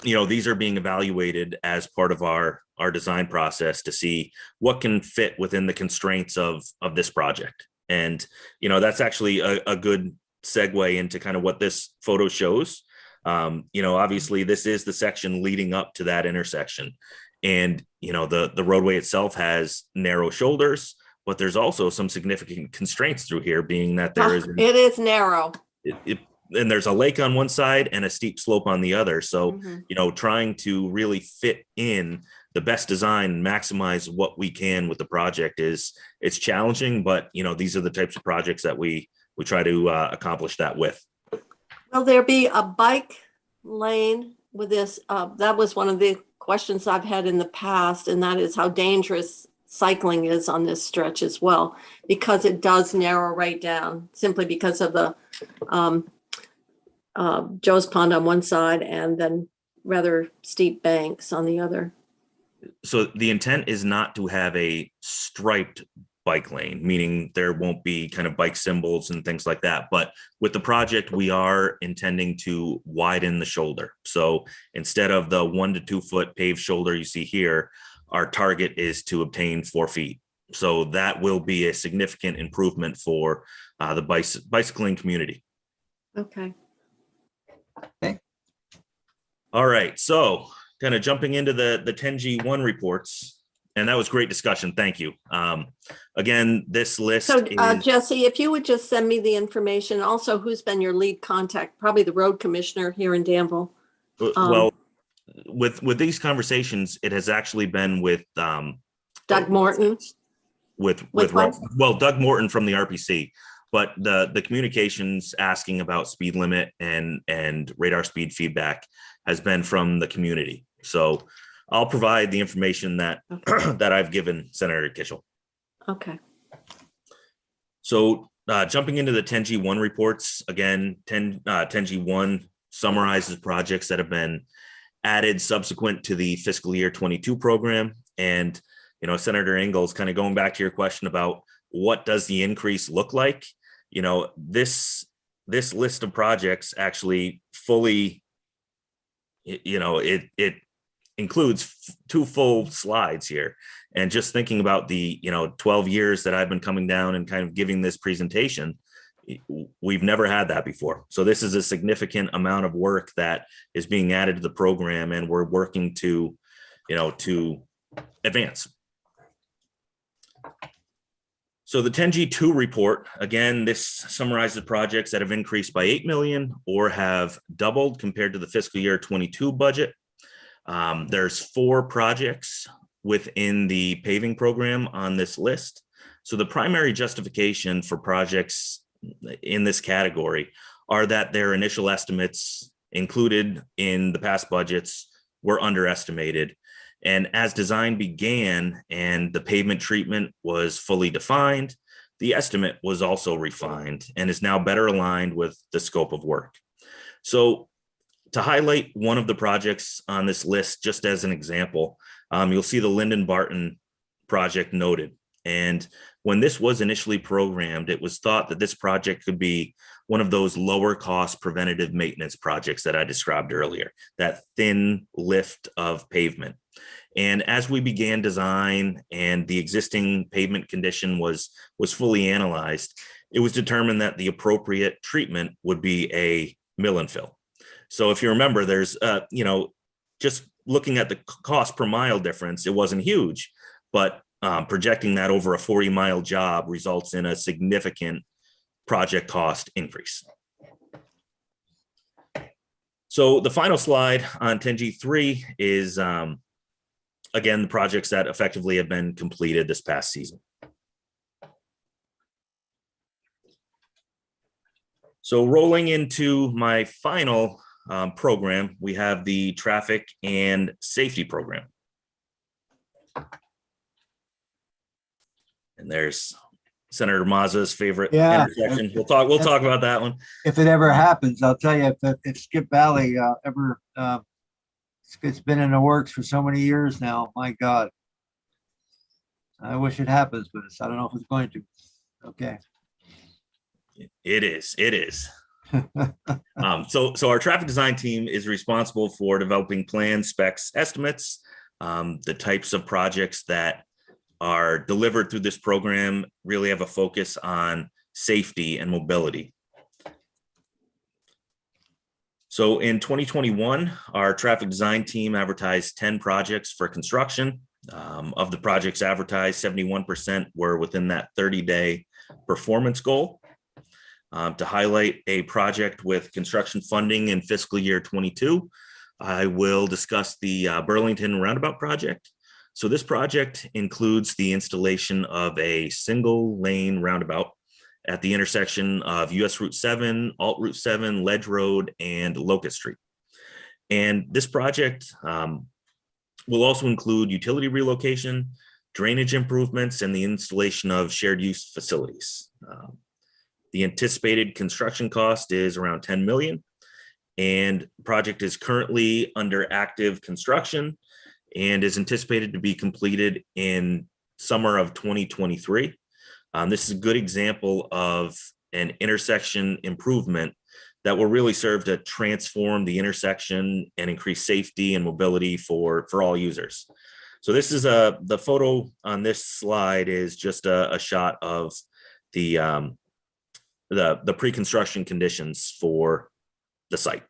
these are being evaluated as part of our design process to see what can fit within the constraints of this project. And, that's actually a good segue into kind of what this photo shows. Obviously this is the section leading up to that intersection. And, the roadway itself has narrow shoulders, but there's also some significant constraints through here, being that it is narrow. And there's a lake on one side and a steep slope on the other. So, trying to really fit in the best design, maximize what we can with the project it's challenging, but these are the types of projects that we try to accomplish that with. Will there be a bike lane with this? That was one of the questions I've had in the past, and that is how dangerous cycling is on this stretch as well, because it does narrow right down simply because of the Joe's Pond on one side and then rather steep banks on the other. So the intent is not to have a striped bike lane, meaning there won't be kind of bike symbols and things like that. But with the project, we are intending to widen the shoulder. So instead of the 1 to 2 foot paved shoulder you see here, our target is to obtain 4 feet. So that will be a significant improvement for the bicycling community. Okay. All right. So kind of jumping into the 10G1 reports. And that was great discussion. Thank you. Again, this list. So Jesse, if you would just send me the information, also who's been your lead contact, probably the road commissioner here in Danville. Well, with these conversations, it has actually been with Doug Morton. Doug Morton from the RPC, but the communications asking about speed limit and radar speed feedback has been from the community. So I'll provide the information that that I've given Senator Kitchell. Okay. So jumping into the 10G1 reports, again, 10G1 summarizes projects that have been added subsequent to the fiscal year 22 program. And, Senator Ingalls, kind of going back to your question about what does the increase look like? This list of projects actually fully, it includes 2 full slides here. And just thinking about the 12 years that I've been coming down and kind of giving this presentation, we've never had that before. So this is a significant amount of work that is being added to the program, and we're working to advance. So the 10G2 report, again, this summarizes projects that have increased by 8 million or have doubled compared to the fiscal year 22 budget. There's 4 projects within the paving program on this list. So the primary justification for projects in this category are that their initial estimates included in the past budgets were underestimated. And as design began and the pavement treatment was fully defined, the estimate was also refined and is now better aligned with the scope of work. So to highlight one of the projects on this list, just as an example, you'll see the Lyndon Barton project noted. And when this was initially programmed, it was thought that this project could be one of those lower cost preventative maintenance projects that I described earlier, that thin lift of pavement. And as we began design and the existing pavement condition was fully analyzed, it was determined that the appropriate treatment would be a Melanphel. So if you remember, there's, just looking at the cost per mile difference, it wasn't huge, but projecting that over a 40-mile job results in a significant project cost increase. So the final slide on 10G3 is, again, the projects that effectively have been completed this past season. So rolling into my final program, we have the traffic and safety program. And there's Senator Mazza's favorite intersection. We'll talk about that one. If it ever happens, I'll tell you, if Skip Valley ever, it's been in the works for so many years now. My God, I wish it happens, but I don't know if it's going to. Okay. It is. So our traffic design team is responsible for developing plans, specs, estimates, the types of projects that are delivered through this program really have a focus on safety and mobility. So in 2021, our traffic design team advertised 10 projects for construction. Of the projects advertised, 71% were within that 30-day performance goal. To highlight a project with construction funding in fiscal year 22, I will discuss the Burlington Roundabout project. So this project includes the installation of a single lane roundabout at the intersection of US Route 7, Alt Route 7, Ledge Road, and Locust Street. And this project will also include utility relocation, drainage improvements, and the installation of shared use facilities. The anticipated construction cost is around 10 million, and the project is currently under active construction and is anticipated to be completed in summer of 2023. This is a good example of an intersection improvement that will really serve to transform the intersection and increase safety and mobility for all users. So this is the photo on this slide is just a shot of the pre-construction conditions for the site.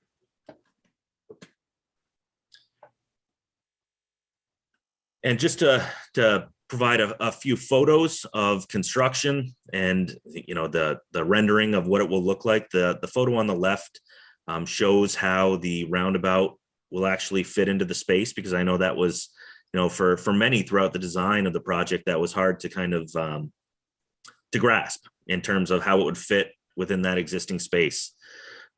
And just to provide a few photos of construction and the rendering of what it will look like. The photo on the left shows how the roundabout will actually fit into the space, because I know that was, for many throughout the design of the project, that was hard to kind of to grasp in terms of how it would fit within that existing space.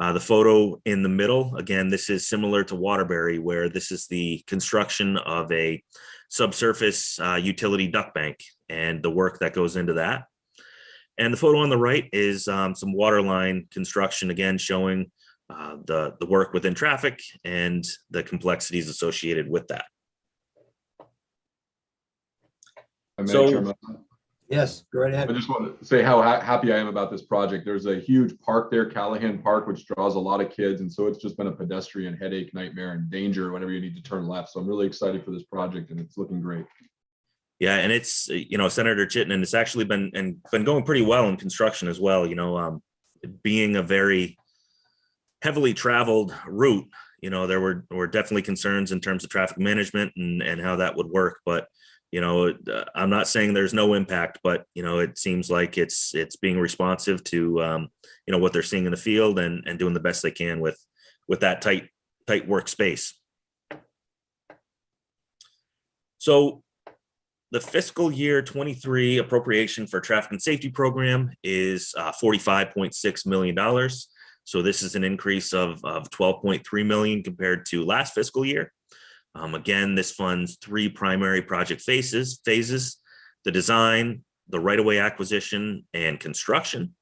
The photo in the middle, again, this is similar to Waterbury, where this is the construction of a subsurface utility duct bank and the work that goes into that. And the photo on the right is some waterline construction, again, showing the work within traffic and the complexities associated with that. Yes, go right ahead. I just want to say how happy I am about this project. There's a huge park there, Callahan Park, which draws a lot of kids. And so it's just been a pedestrian headache, nightmare, and danger whenever you need to turn left. So I'm really excited for this project, and it's looking great. Yeah, and it's, Senator Chittenden, it's actually been going pretty well in construction as well. Being a very heavily traveled route, there were definitely concerns in terms of traffic management and how that would work. But I'm not saying there's no impact, but it seems like it's being responsive to what they're seeing in the field and doing the best they can with that tight workspace. So the fiscal year 23 appropriation for traffic and safety program is $45.6 million. So this is an increase of 12.3 million compared to last fiscal year. Again, this funds 3 primary project phases, the design, the right-of-way acquisition, and construction.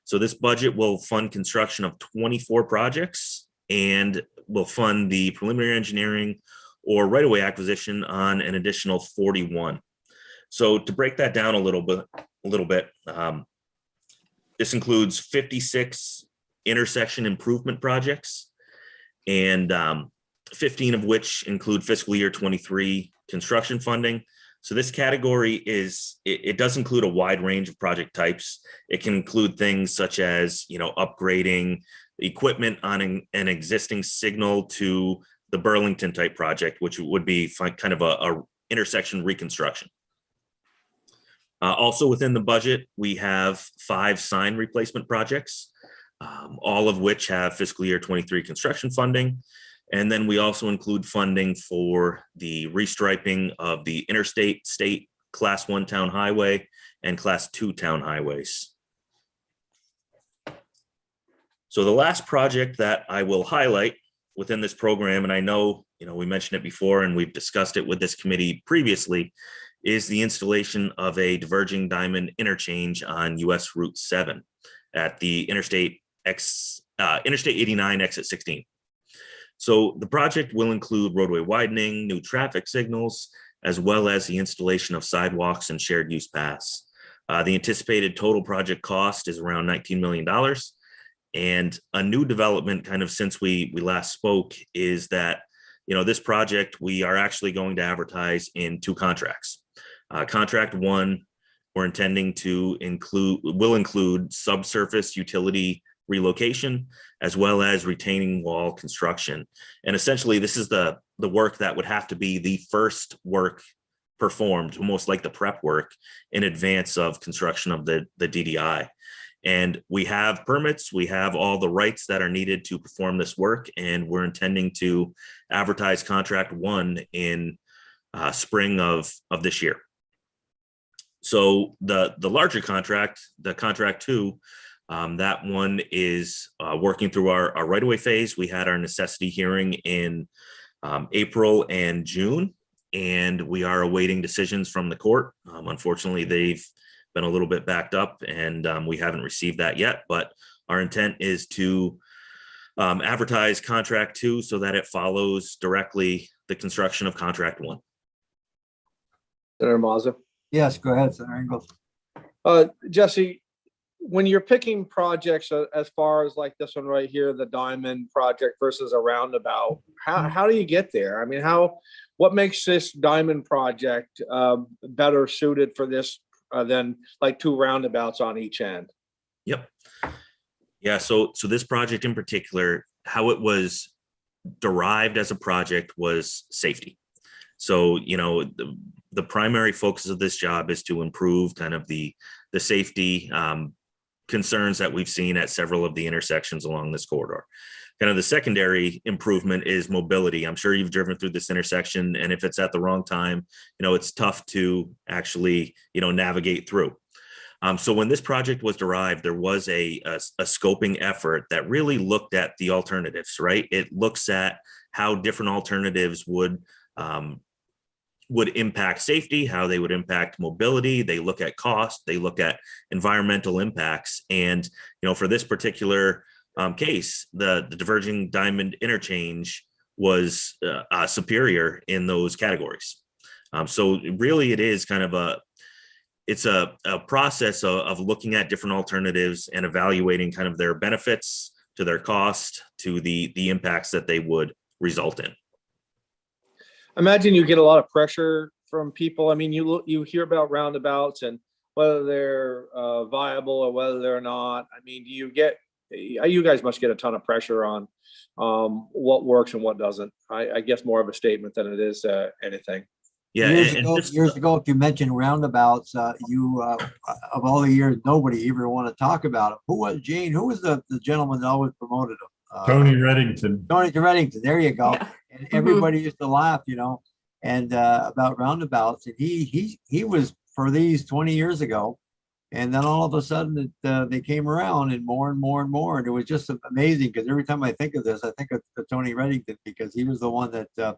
So this budget will fund construction of 24 projects and will fund the preliminary engineering or right-of-way acquisition on an additional 41. So to break that down a little bit, this includes 56 intersection improvement projects, and 15 of which include fiscal year 23 construction funding. So this category it does include a wide range of project types. It can include things such as, upgrading equipment on an existing signal to the Burlington type project, which would be kind of a intersection reconstruction. Also within the budget, we have 5 sign replacement projects, all of which have fiscal year 23 construction funding. And then we also include funding for the restriping of the Interstate, State, Class 1 town highway and Class 2 town highways. So the last project that I will highlight within this program, and I know, we mentioned it before and we've discussed it with this committee previously, is the installation of a diverging diamond interchange on US Route 7 at the Interstate 89 exit 16. So the project will include roadway widening, new traffic signals, as well as the installation of sidewalks and shared use paths. The anticipated total project cost is around $19 million. And a new development kind of since we last spoke is that, this project, we are actually going to advertise in 2 contracts. Contract 1, we're intending to will include subsurface utility relocation, as well as retaining wall construction. And essentially, this is the work that would have to be the first work performed, almost like the prep work, in advance of construction of the DDI. And we have permits, we have all the rights that are needed to perform this work, and we're intending to advertise contract 1 in spring of this year. So the larger contract, the contract 2, that one is working through our right-of-way phase. We had our necessity hearing in April and June, and we are awaiting decisions from the court. Unfortunately, they've been a little bit backed up, and we haven't received that yet. But our intent is to advertise contract 2 so that it follows directly the construction of contract 1. Senator Mazza. Yes, go ahead, Senator Ingalls. Jesse, when you're picking projects as far as like this one right here, the Diamond project versus a roundabout, how do you get there? I mean, what makes this Diamond project better suited for this than like 2 roundabouts on each end? Yep. Yeah. So this project in particular, how it was derived as a project was safety. So, the primary focus of this job is to improve kind of the safety concerns that we've seen at several of the intersections along this corridor. Kind of the secondary improvement is mobility. I'm sure you've driven through this intersection, and if it's at the wrong time, it's tough to actually, navigate through. So when this project was derived, there was a scoping effort that really looked at the alternatives, right? It looks at how different alternatives would impact safety, how they would impact mobility. They look at cost, they look at environmental impacts. And, for this particular case, the diverging diamond interchange was superior in those categories. So really it is kind of a process of looking at different alternatives and evaluating kind of their benefits to their cost to the impacts that they would result in. Imagine you get a lot of pressure from people. I mean, you hear about roundabouts and whether they're viable or whether they're not. I mean, you guys must get a ton of pressure on what works and what doesn't. I guess more of a statement than it is anything. Yeah. Years ago, if you mentioned roundabouts, of all the years, nobody even want to talk about them. Who was Gene? Who was the gentleman that always promoted them? Tony Reddington. Tony Reddington. There you go. Yeah. And everybody used to laugh, and about roundabouts. And he was for these 20 years ago, and then all of a sudden they came around and more and more and more, and it was just amazing because every time I think of this, I think of Tony Reddington because he was the one that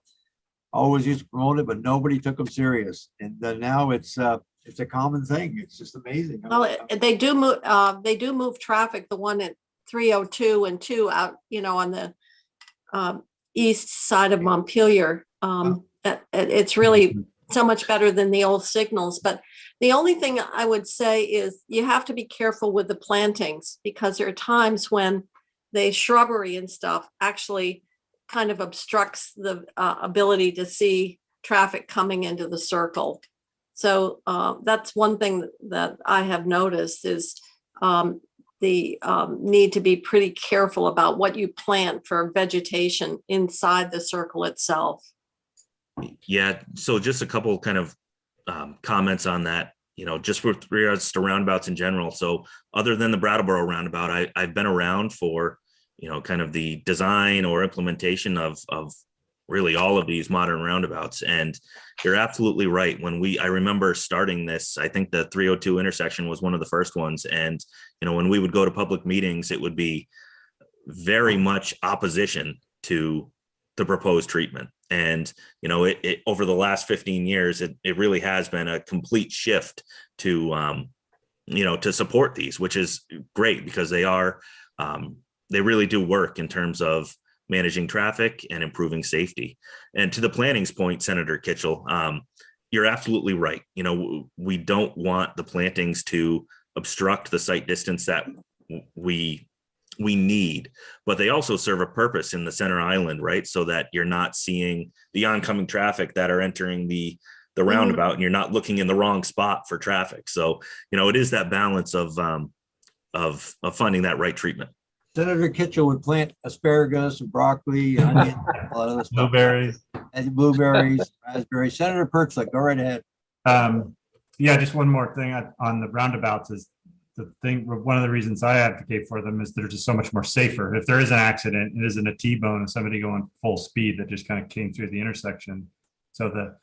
always used to promote it, but nobody took them serious. And now it's a common thing. It's just amazing. Well, they do move traffic, the one at 302 and 2 out, on the east side of Montpelier. It's really so much better than the old signals. But the only thing I would say is you have to be careful with the plantings, because there are times when the shrubbery and stuff actually kind of obstructs the ability to see traffic coming into the circle. So that's one thing that I have noticed is the need to be pretty careful about what you plant for vegetation inside the circle itself. Yeah, so just a couple kind of comments on that, just with regards to roundabouts in general. So other than the Brattleboro roundabout, I've been around for, kind of the design or implementation of really all of these modern roundabouts. And you're absolutely right. I remember starting this, I think the 302 intersection was one of the first ones. And, when we would go to public meetings, it would be very much opposition to the proposed treatment. And, it over the last 15 years, it really has been a complete shift to, to support these, which is great because they really do work in terms of managing traffic and improving safety. And to the planning's point, Senator Kitchell, you're absolutely right. We don't want the plantings to obstruct the sight distance that we need, but they also serve a purpose in the center island, right? So that you're not seeing the oncoming traffic that are entering the roundabout, and you're not looking in the wrong spot for traffic. So, it is that balance of finding that right treatment. Senator Kitchell would plant asparagus and broccoli, and onion, a lot of this stuff. Blueberries, raspberries. Senator Pertzler, go right ahead. Yeah, just one more thing on the roundabouts is one of the reasons I advocate for them is they're just so much more safer. If there is an accident, it isn't a T-bone of somebody going full speed that just kind of came through the intersection. So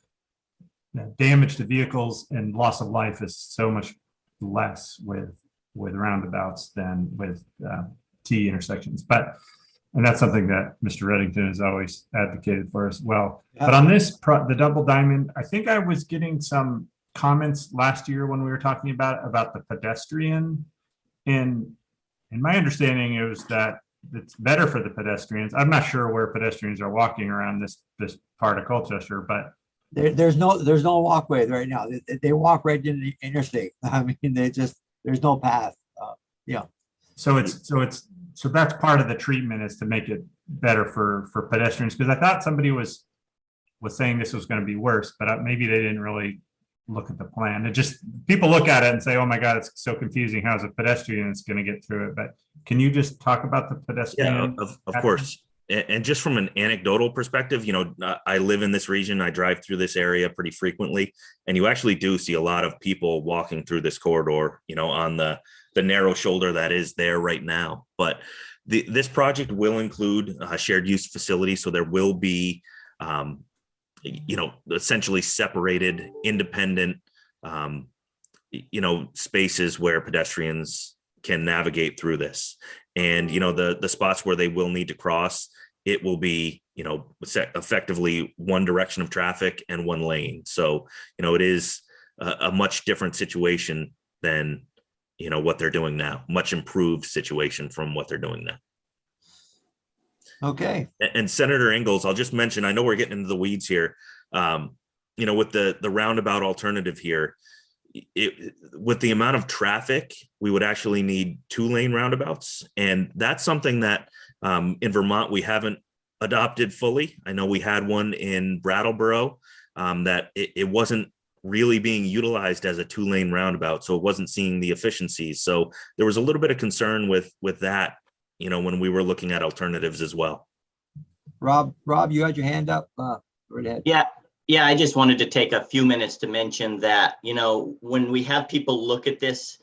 the damage to vehicles and loss of life is so much less with roundabouts than with T intersections. And that's something that Mr. Reddington has always advocated for as well. Yeah. But on this, the double diamond, I think I was getting some comments last year when we were talking about the pedestrian. And in my understanding, it was that it's better for the pedestrians. I'm not sure where pedestrians are walking around this part of Colchester, but there's no walkway right now. They walk right into the interstate. I mean, there's no path. Yeah. So that's part of the treatment is to make it better for pedestrians, because I thought somebody was saying this was going to be worse, but maybe they didn't really look at the plan. It just, people look at it and say, oh my God, it's so confusing. How's a pedestrian is going to get through it? But can you just talk about the pedestrian? Yeah, of course. And just from an anecdotal perspective, I live in this region. I drive through this area pretty frequently, and you actually do see a lot of people walking through this corridor, on the narrow shoulder that is there right now. But this project will include a shared use facility. So there will be, essentially separated, independent, spaces where pedestrians can navigate through this. And, the spots where they will need to cross, it will be, effectively one direction of traffic and one lane. So, it is a much different situation than, what they're doing now, much improved situation from what they're doing now. Okay. And Senator Ingalls, I'll just mention, I know we're getting into the weeds here, with the roundabout alternative here, with the amount of traffic, we would actually need 2-lane roundabouts. And that's something that in Vermont, we haven't adopted fully. I know we had one in Brattleboro that it wasn't really being utilized as a 2-lane roundabout. So it wasn't seeing the efficiencies. So there was a little bit of concern with that, when we were looking at alternatives as well. Rob, you had your hand up. Right ahead. Yeah, I just wanted to take a few minutes to mention that, when we have people look at this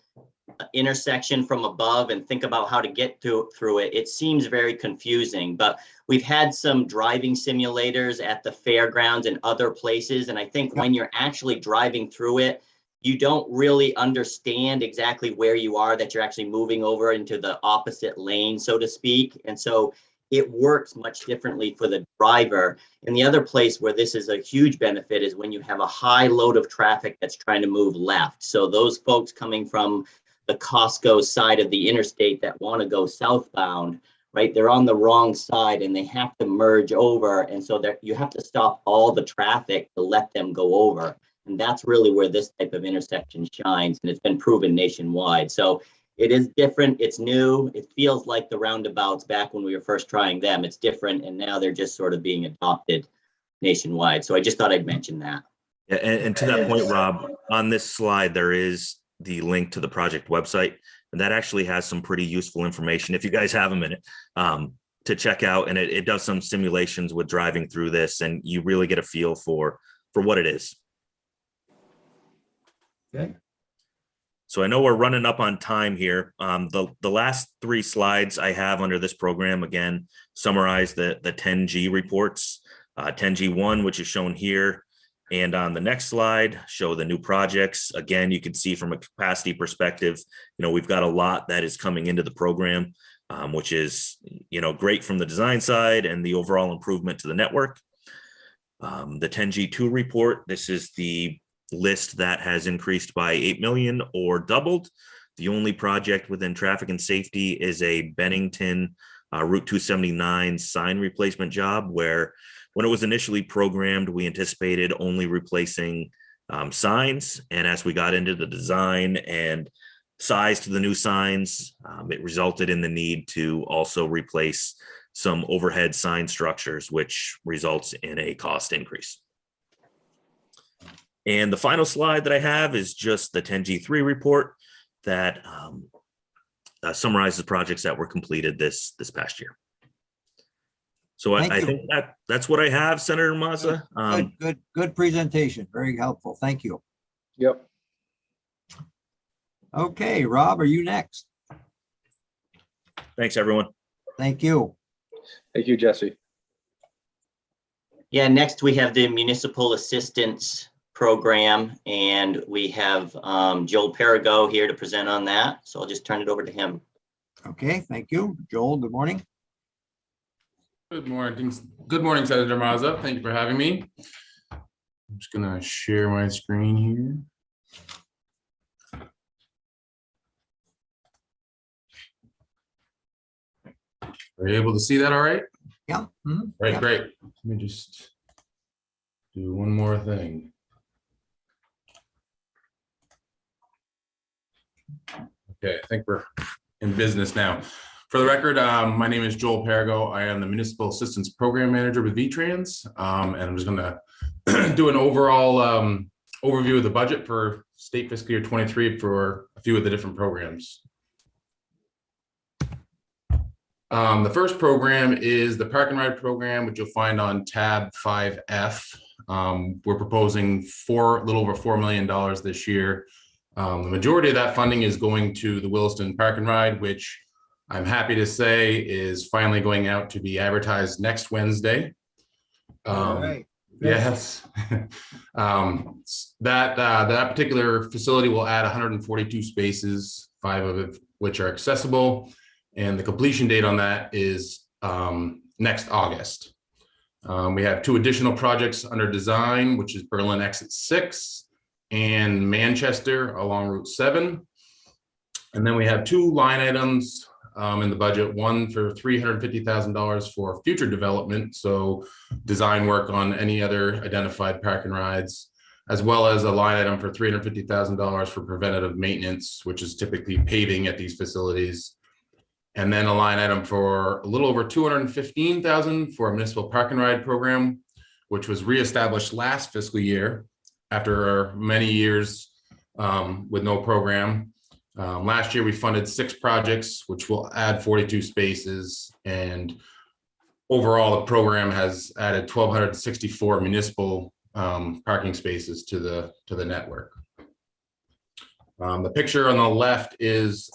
intersection from above and think about how to get through it, it seems very confusing. But we've had some driving simulators at the fairgrounds and other places. And I think when you're actually driving through it, you don't really understand exactly where you are, that you're actually moving over into the opposite lane, so to speak. And so it works much differently for the driver. And the other place where this is a huge benefit is when you have a high load of traffic that's trying to move left. So those folks coming from the Costco side of the interstate that want to go southbound, right? They're on the wrong side and they have to merge over. And so that you have to stop all the traffic to let them go over. And that's really where this type of intersection shines. And it's been proven nationwide. So it is different. It's new. It feels like the roundabouts back when we were first trying them. It's different. And now they're just sort of being adopted nationwide. So I just thought I'd mention that. Yeah, and to that point, Rob, on this slide, there is the link to the project website. And that actually has some pretty useful information if you guys have a minute to check out. And it does some simulations with driving through this, and you really get a feel for what it is. Okay. So I know we're running up on time here. The last 3 slides I have under this program, again, summarize the 10G reports, 10G1, which is shown here. And on the next slide, show the new projects. Again, you can see from a capacity perspective, we've got a lot that is coming into the program, which is, great from the design side and the overall improvement to the network. The 10G2 report, this is the list that has increased by 8 million or doubled. The only project within traffic and safety is a Bennington Route 279 sign replacement job, where when it was initially programmed, we anticipated only replacing signs. And as we got into the design and size to the new signs, it resulted in the need to also replace some overhead sign structures, which results in a cost increase. And the final slide that I have is just the 10G3 report that summarizes projects that were completed this past year. So I think that's what I have, Senator Mazza. Good presentation. Very helpful. Thank you. Yep. Okay, Rob, are you next? Thanks, everyone. Thank you. Thank you, Jesse. Yeah, next we have the Municipal Assistance Program, and we have Joel Perigo here to present on that. So I'll just turn it over to him. Okay, thank you. Joel, good morning. Good morning. Good morning, Senator Mazza. Thank you for having me. I'm just gonna share my screen here. Are you able to see that all right? Yeah. Mm-hmm. Right, Yeah. great. Let me just do one more thing. Okay, I think we're in business now. For the record, my name is Joel Perigo. I am the Municipal Assistance Program Manager with VTrans, and I'm just going to do an overall overview of the budget for state fiscal year 23 for a few of the different programs. The first program is the Park and Ride program, which you'll find on tab 5F. We're proposing a little over $4 million this year. The majority of that funding is going to the Williston Park and Ride, which I'm happy to say is finally going out to be advertised next Wednesday. All right. Yes. That particular facility will add 142 spaces, 5 of which are accessible. And the completion date on that is next August. We have 2 additional projects under design, which is Berlin Exit 6 and Manchester along Route 7. And then we have 2 line items in the budget, one for $350,000 for future development, so design work on any other identified park and rides, as well as a line item for $350,000 for preventative maintenance, which is typically paving at these facilities. And then a line item for a little over $215,000 for a municipal park and ride program, which was reestablished last fiscal year after many years with no program. Last year, we funded 6 projects, which will add 42 spaces. And overall, the program has added 1,264 municipal parking spaces to the network. The picture on the left is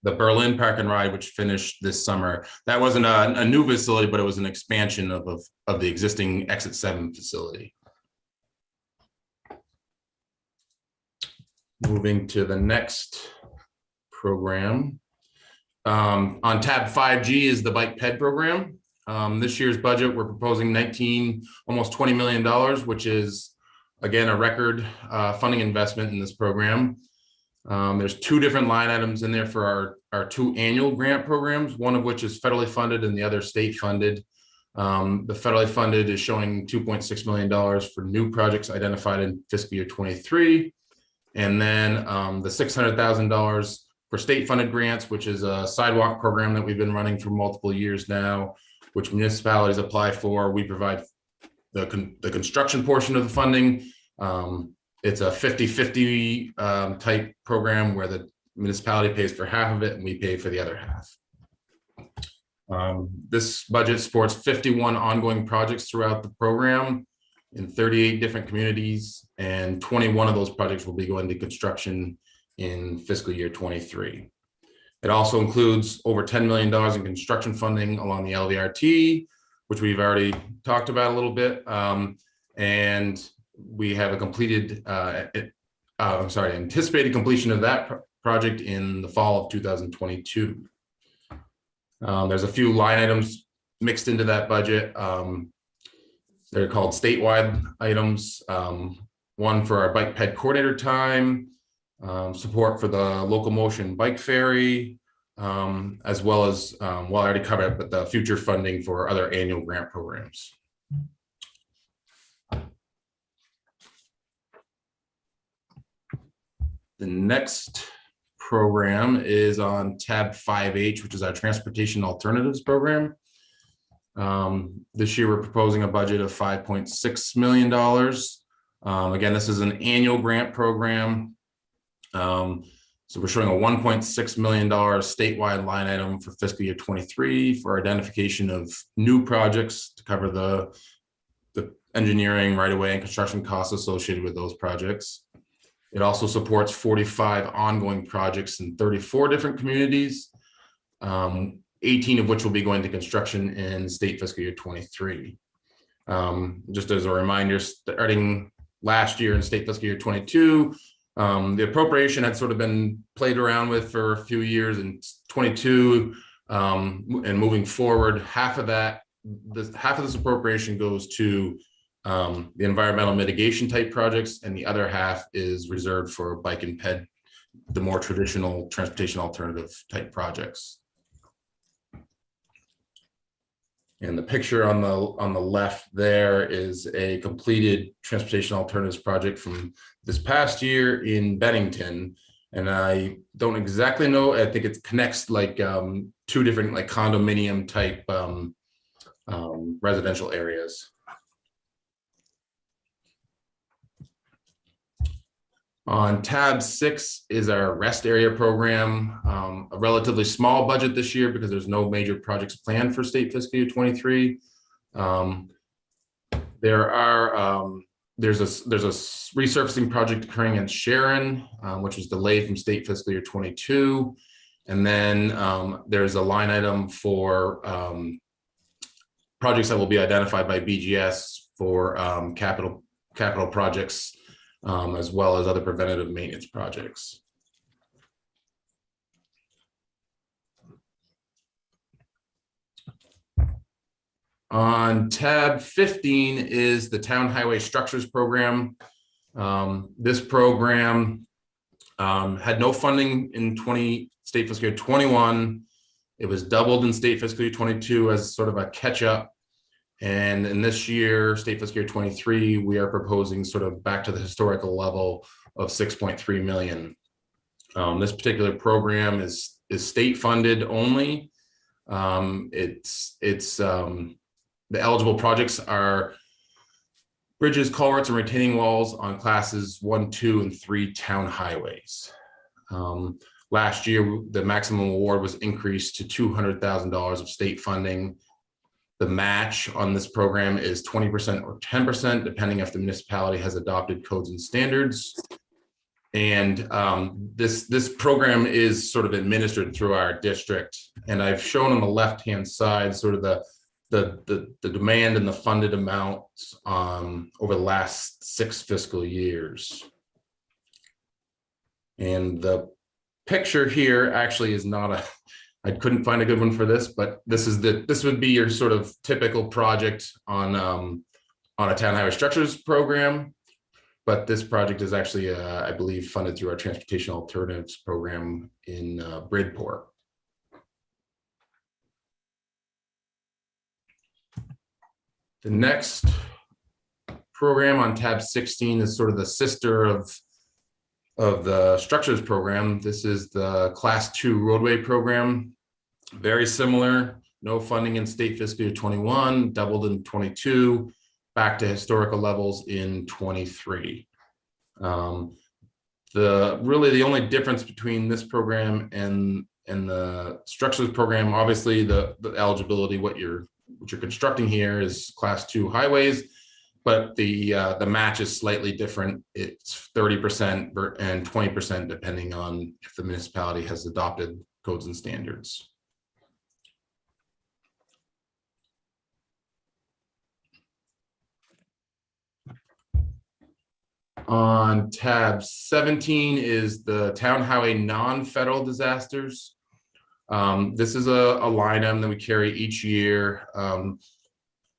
the Berlin Park and Ride, which finished this summer. That wasn't a new facility, but it was an expansion of the existing Exit 7 facility. Moving to the next program. On tab 5G is the bike ped program. This year's budget, we're proposing almost $20 million, which is again a record funding investment in this program. There's two different line items in there for our two annual grant programs, one of which is federally funded and the other state funded. The federally funded is showing $2.6 million for new projects identified in fiscal year 23. And then the $600,000 for state funded grants, which is a sidewalk program that we've been running for multiple years now, which municipalities apply for. We provide the construction portion of the funding. It's a 50-50 type program where the municipality pays for half of it and we pay for the other half. This budget supports 51 ongoing projects throughout the program in 38 different communities, and 21 of those projects will be going to construction in fiscal year 23. It also includes over $10 million in construction funding along the LVRT, which we've already talked about a little bit. And we have a anticipated completion of that project in the fall of 2022. There's a few line items mixed into that budget. They're called statewide items. One for our bike ped coordinator time, support for the local motion bike ferry, as well as, well, I already covered it, but the future funding for other annual grant programs. The next program is on tab 5H, which is our Transportation Alternatives Program. This year, we're proposing a budget of $5.6 million. Again, this is an annual grant program. So we're showing a $1.6 million statewide line item for fiscal year 23 for identification of new projects to cover the engineering, right-of-way, and construction costs associated with those projects. It also supports 45 ongoing projects in 34 different communities, 18 of which will be going to construction in state fiscal year 23. Just as a reminder, starting last year in state fiscal year 22, the appropriation had sort of been played around with for a few years in 22, and moving forward, half of this appropriation goes to the environmental mitigation type projects, and the other half is reserved for bike and ped, the more traditional transportation alternative type projects. And the picture on the left there is a completed transportation alternatives project from this past year in Bennington. And I don't exactly know, I think it connects like two different like condominium type residential areas. On tab 6 is our rest area program, a relatively small budget this year because there's no major projects planned for state fiscal year 23. There's a resurfacing project occurring in Sharon, which was delayed from state fiscal year 22. And then there's a line item for projects that will be identified by BGS for capital projects, as well as other preventative maintenance projects. On tab 15 is the Town Highway Structures Program. This program had no funding in state fiscal year 21. It was doubled in state fiscal year 22 as sort of a catch up. And in this year, state fiscal year 23, we are proposing sort of back to the historical level of 6.3 million. This particular program is state funded only. The eligible projects are bridges, culverts, and retaining walls on classes 1, 2, and 3 town highways. Last year, the maximum award was increased to $200,000 of state funding. The match on this program is 20% or 10%, depending if the municipality has adopted codes and standards. And this program is sort of administered through our district. And I've shown on the left-hand side sort of the demand and the funded amounts over the last 6 fiscal years. And the picture here actually is not I couldn't find a good one for this, but this would be your sort of typical project on a town highway structures program. But this project is actually, I believe, funded through our transportation alternatives program in Bridport. The next program on tab 16 is sort of the sister of the structures program. This is the Class 2 roadway program. Very similar, no funding in state fiscal year 21, doubled in 22, back to historical levels in 23. The only difference between this program and the structures program, obviously the eligibility, what you're constructing here is Class 2 highways, but the match is slightly different. It's 30% and 20% depending on if the municipality has adopted codes and standards. On tab 17 is the town highway non-federal disasters. This is a line item that we carry each year.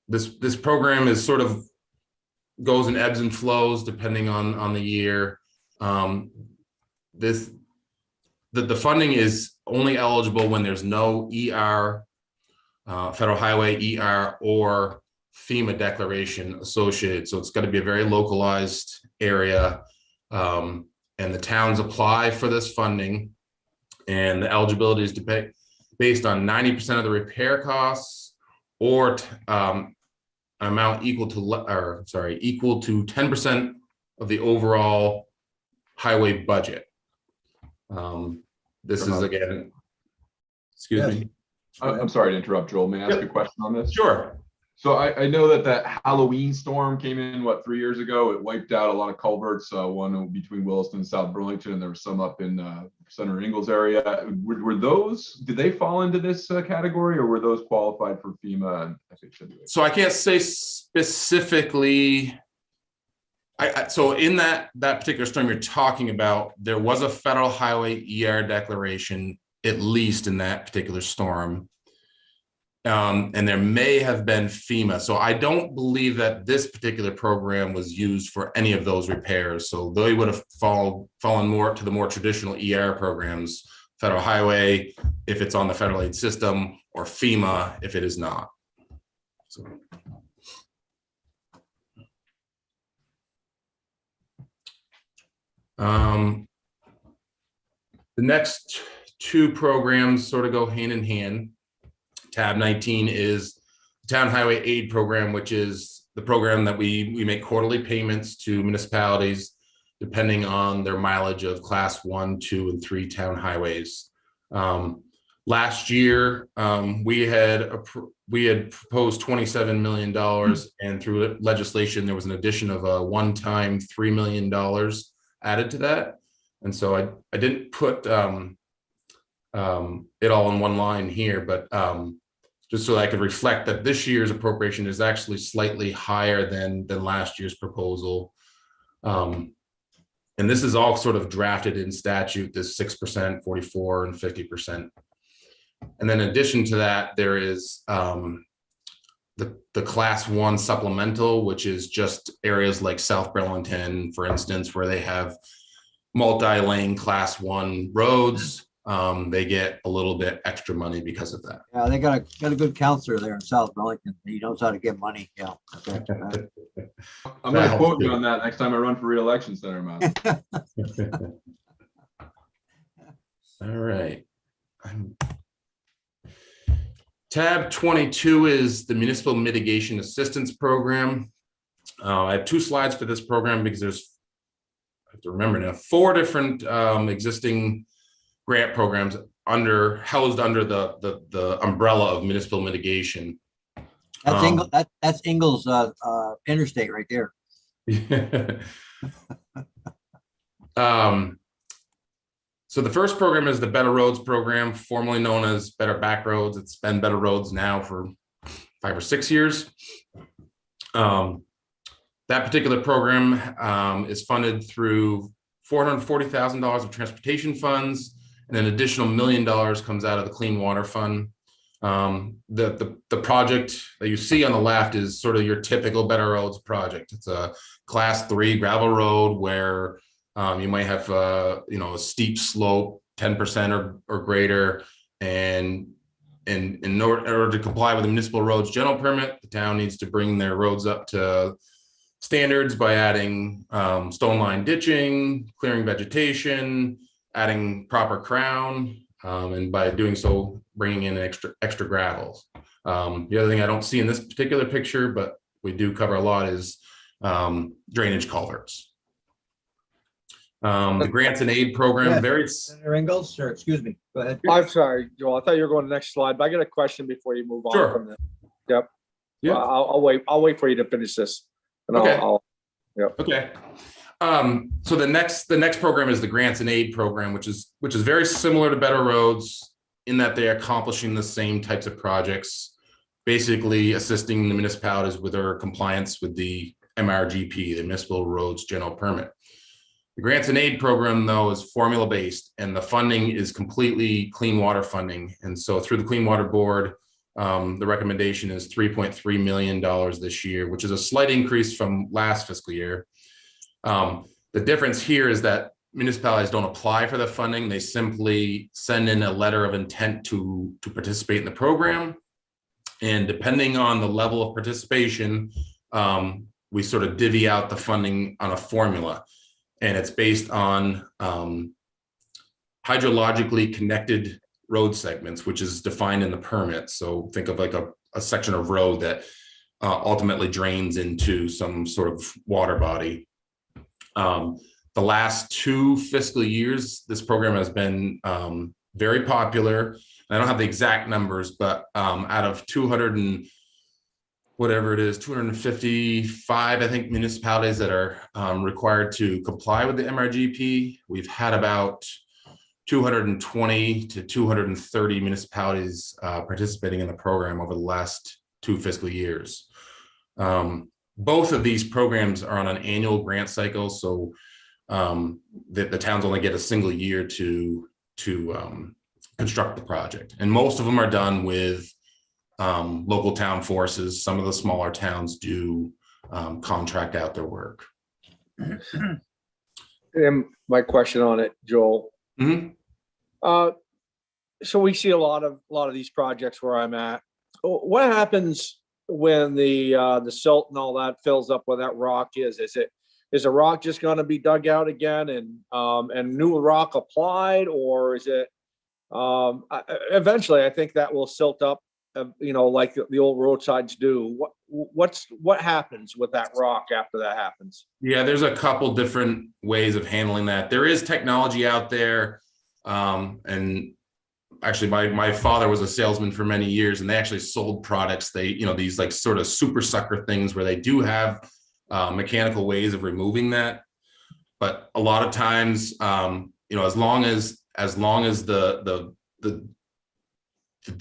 This program is sort of goes in ebbs and flows depending on the year. The funding is only eligible when there's no ER, federal highway ER, or FEMA declaration associated. So it's got to be a very localized area, and the towns apply for this funding, and the eligibility is based on 90% of the repair costs or an amount equal to 10% of the overall highway budget. This is again, excuse me. I'm sorry to interrupt, Joel. May I ask a question on this? Sure. So I know that Halloween storm came in, 3 years ago? It wiped out a lot of culverts, one between Williston and South Burlington, and there was some up in Center Ingalls area. Were those, did they fall into this category, or were those qualified for FEMA and FHWA? So I can't say specifically. So in that particular storm you're talking about, there was a federal highway ER declaration, at least in that particular storm. And there may have been FEMA. So I don't believe that this particular program was used for any of those repairs. So they would have fallen more to the more traditional ER programs, federal highway, if it's on the federal aid system, or FEMA, if it is not. So. The next two programs sort of go hand in hand. Tab 19 is the Town Highway Aid Program, which is the program that we make quarterly payments to municipalities depending on their mileage of Class 1, 2, and 3 town highways. Last year, we had proposed $27 million, and through legislation, there was an addition of a one-time $3 million added to that. And so I didn't put it all in one line here, but just so I could reflect that this year's appropriation is actually slightly higher than last year's proposal. And this is all sort of drafted in statute, this 6%, 44, and 50%. And then in addition to that, there is the Class 1 supplemental, which is just areas like South Burlington, for instance, where they have multi-lane Class 1 roads. They get a little bit extra money because of that. Yeah, they got a good counselor there in South Burlington. He knows how to get money. Yeah. Okay. I'm going to quote you on that next time I run for re-election, Senator Mouse. All right. Tab 22 is the Municipal Mitigation Assistance Program. I have 2 slides for this program because I have to remember now, 4 different existing grant programs housed under the umbrella of municipal mitigation. That's Ingalls Interstate right there. So the first program is the Better Roads program, formerly known as Better Back Roads. It's been Better Roads now for 5 or 6 years. That particular program is funded through $440,000 of transportation funds and an additional $1 million comes out of the Clean Water Fund. The project that you see on the left is sort of your typical Better Roads project. It's a class 3 gravel road where you might have a steep slope, 10% or greater, and in order to comply with the municipal roads general permit, the town needs to bring their roads up to standards by adding stone line ditching, clearing vegetation, adding proper crown, and by doing so, bringing in extra gravels. The other thing I don't see in this particular picture, but we do cover a lot, is drainage culverts. The grants and aid program, Senator Ingalls, or excuse me, go ahead. I'm sorry, Joel. I thought you were going to the next slide, but I got a question before you move on Sure. from this. Yep. Yep. I'll wait. I'll wait for you to finish this. And Okay. Yep. Okay. So the next program is the grants and aid program, which is very similar to Better Roads in that they are accomplishing the same types of projects, basically assisting the municipalities with their compliance with the MRGP, the Municipal Roads General Permit. The grants and aid program, though, is formula based, and the funding is completely clean water funding. And so through the Clean Water Board, the recommendation is $3.3 million this year, which is a slight increase from last fiscal year. The difference here is that municipalities don't apply for the funding. They simply send in a letter of intent to participate in the program. And depending on the level of participation, we sort of divvy out the funding on a formula. And it's based on hydrologically connected road segments, which is defined in the permit. So think of like a section of road that ultimately drains into some sort of water body. The last 2 fiscal years, this program has been very popular. I don't have the exact numbers, but out of 255, I think, municipalities that are required to comply with the MRGP, we've had about 220 to 230 municipalities participating in the program over the last 2 fiscal years. Both of these programs are on an annual grant cycle, so the towns only get a single year to construct the project. And most of them are done with local town forces. Some of the smaller towns do contract out their work. And my question on it, Joel. Mm-hmm. So we see a lot of these projects where I'm at. What happens when the silt and all that fills up where that rock is? Is the rock just going to be dug out again and new rock applied, or is it eventually? I think that will silt up, like the old roadsides do. What happens with that rock after that happens? Yeah, there's a couple different ways of handling that. There is technology out there, and actually my father was a salesman for many years, and they actually sold products. They, these like sort of super sucker things where they do have mechanical ways of removing that. But a lot of times, as long as the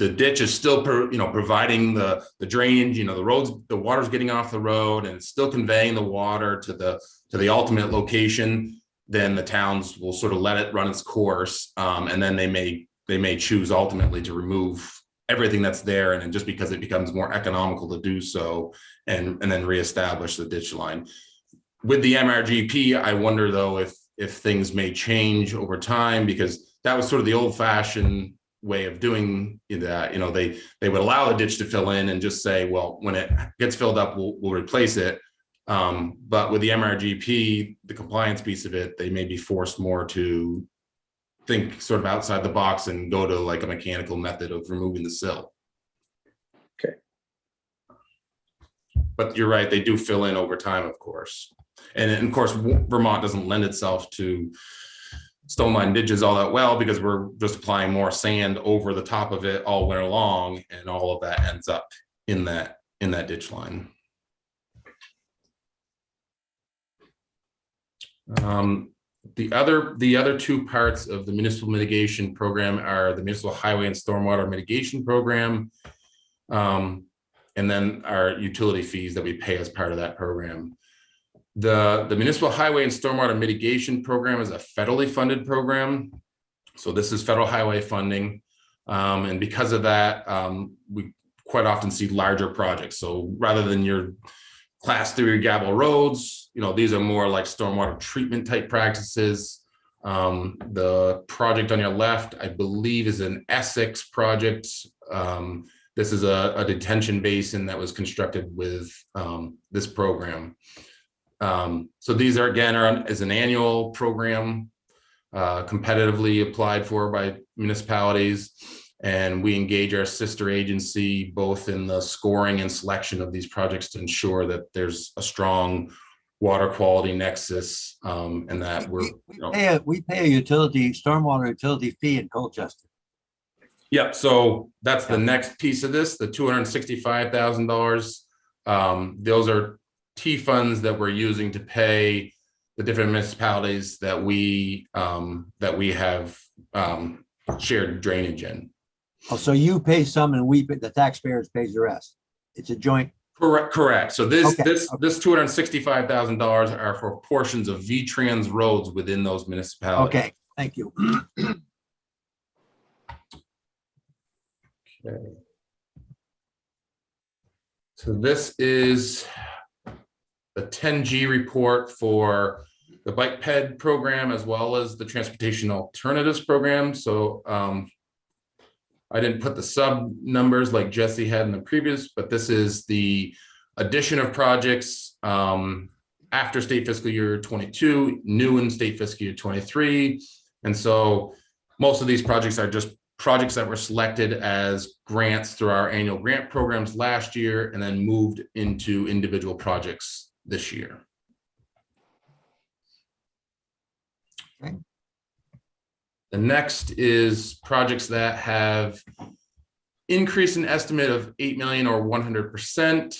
ditch is still providing the drainage, the water's getting off the road and it's still conveying the water to the ultimate location, then the towns will sort of let it run its course, and then they may choose ultimately to remove everything that's there, and then just because it becomes more economical to do so, and then reestablish the ditch line. With the MRGP, I wonder though if things may change over time, because that was sort of the old-fashioned way of doing that. They would allow the ditch to fill in and just say, well, when it gets filled up, we'll replace it. But with the MRGP, the compliance piece of it, they may be forced more to think sort of outside the box and go to like a mechanical method of removing the silt. Okay. But you're right, they do fill in over time, of course. And of course, Vermont doesn't lend itself to stone line ditches all that well, because we're just applying more sand over the top of it all winter long, and all of that ends up in that ditch line. The other 2 parts of the municipal mitigation program are the municipal highway and stormwater mitigation program, and then our utility fees that we pay as part of that program. The municipal highway and stormwater mitigation program is a federally funded program. So this is federal highway funding. And because of that, we quite often see larger projects. So rather than your class 3 gravel roads, these are more like stormwater treatment type practices. The project on your left, I believe, is an Essex project. This is a detention basin that was constructed with this program. So these are, again, is an annual program, competitively applied for by municipalities. And we engage our sister agency both in the scoring and selection of these projects to ensure that there's a strong water quality nexus, and that we pay a utility, stormwater utility fee in Colchester. Yep. So that's the next piece of this, the $265,000. Those are T funds that we're using to pay the different municipalities that we have shared drainage in. Oh, so you pay some and the taxpayers pays the rest. It's a joint. Correct. So this $265,000 are for portions of VTrans roads within those municipalities. Okay, thank you. Okay. So this is the 10G report for the bike ped program as well as the transportation alternatives program. So I didn't put the sub numbers like Jesse had in the previous, but this is the addition of projects after state fiscal year 22, new in state fiscal year 23. And so most of these projects are just projects that were selected as grants through our annual grant programs last year and then moved into individual projects this year. Okay. The next is projects that have increased in estimate of 8 million or 100%.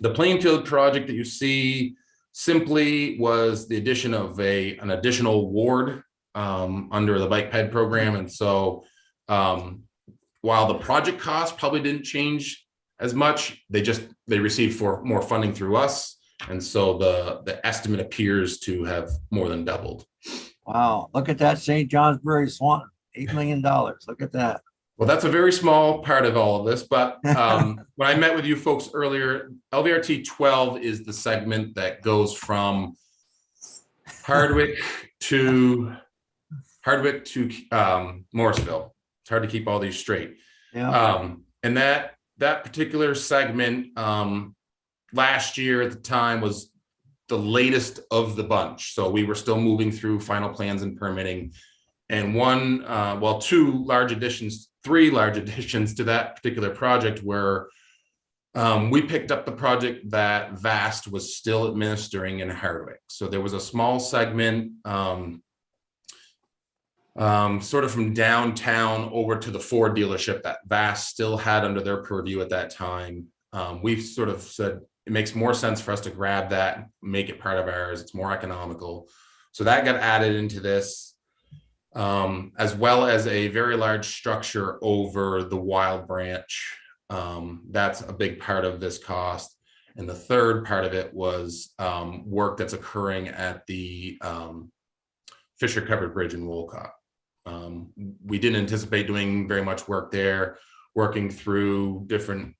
The Plainfield project that you see simply was the addition of an additional ward under the bike ped program. And so while the project cost probably didn't change as much, they received more funding through us. And so the estimate appears to have more than doubled. Wow, look at that St. Johnsbury Swanton, $8 million. Look at that. Well, that's a very small part of all of this, but when I met with you folks earlier, LVRT 12 is the segment that goes from Hardwick to Morrisville. It's hard to keep all these straight. Yeah. And that particular segment last year at the time was the latest of the bunch. So we were still moving through final plans and permitting. And three large additions to that particular project were we picked up the project that VAST was still administering in Hardwick. So there was a small segment sort of from downtown over to the Ford dealership that VAST still had under their purview at that time. We've sort of said it makes more sense for us to grab that, make it part of ours. It's more economical. So that got added into this, as well as a very large structure over the Wild Branch. That's a big part of this cost. And the third part of it was work that's occurring at the Fisher Covered Bridge in Wolcott. We didn't anticipate doing very much work there, working through different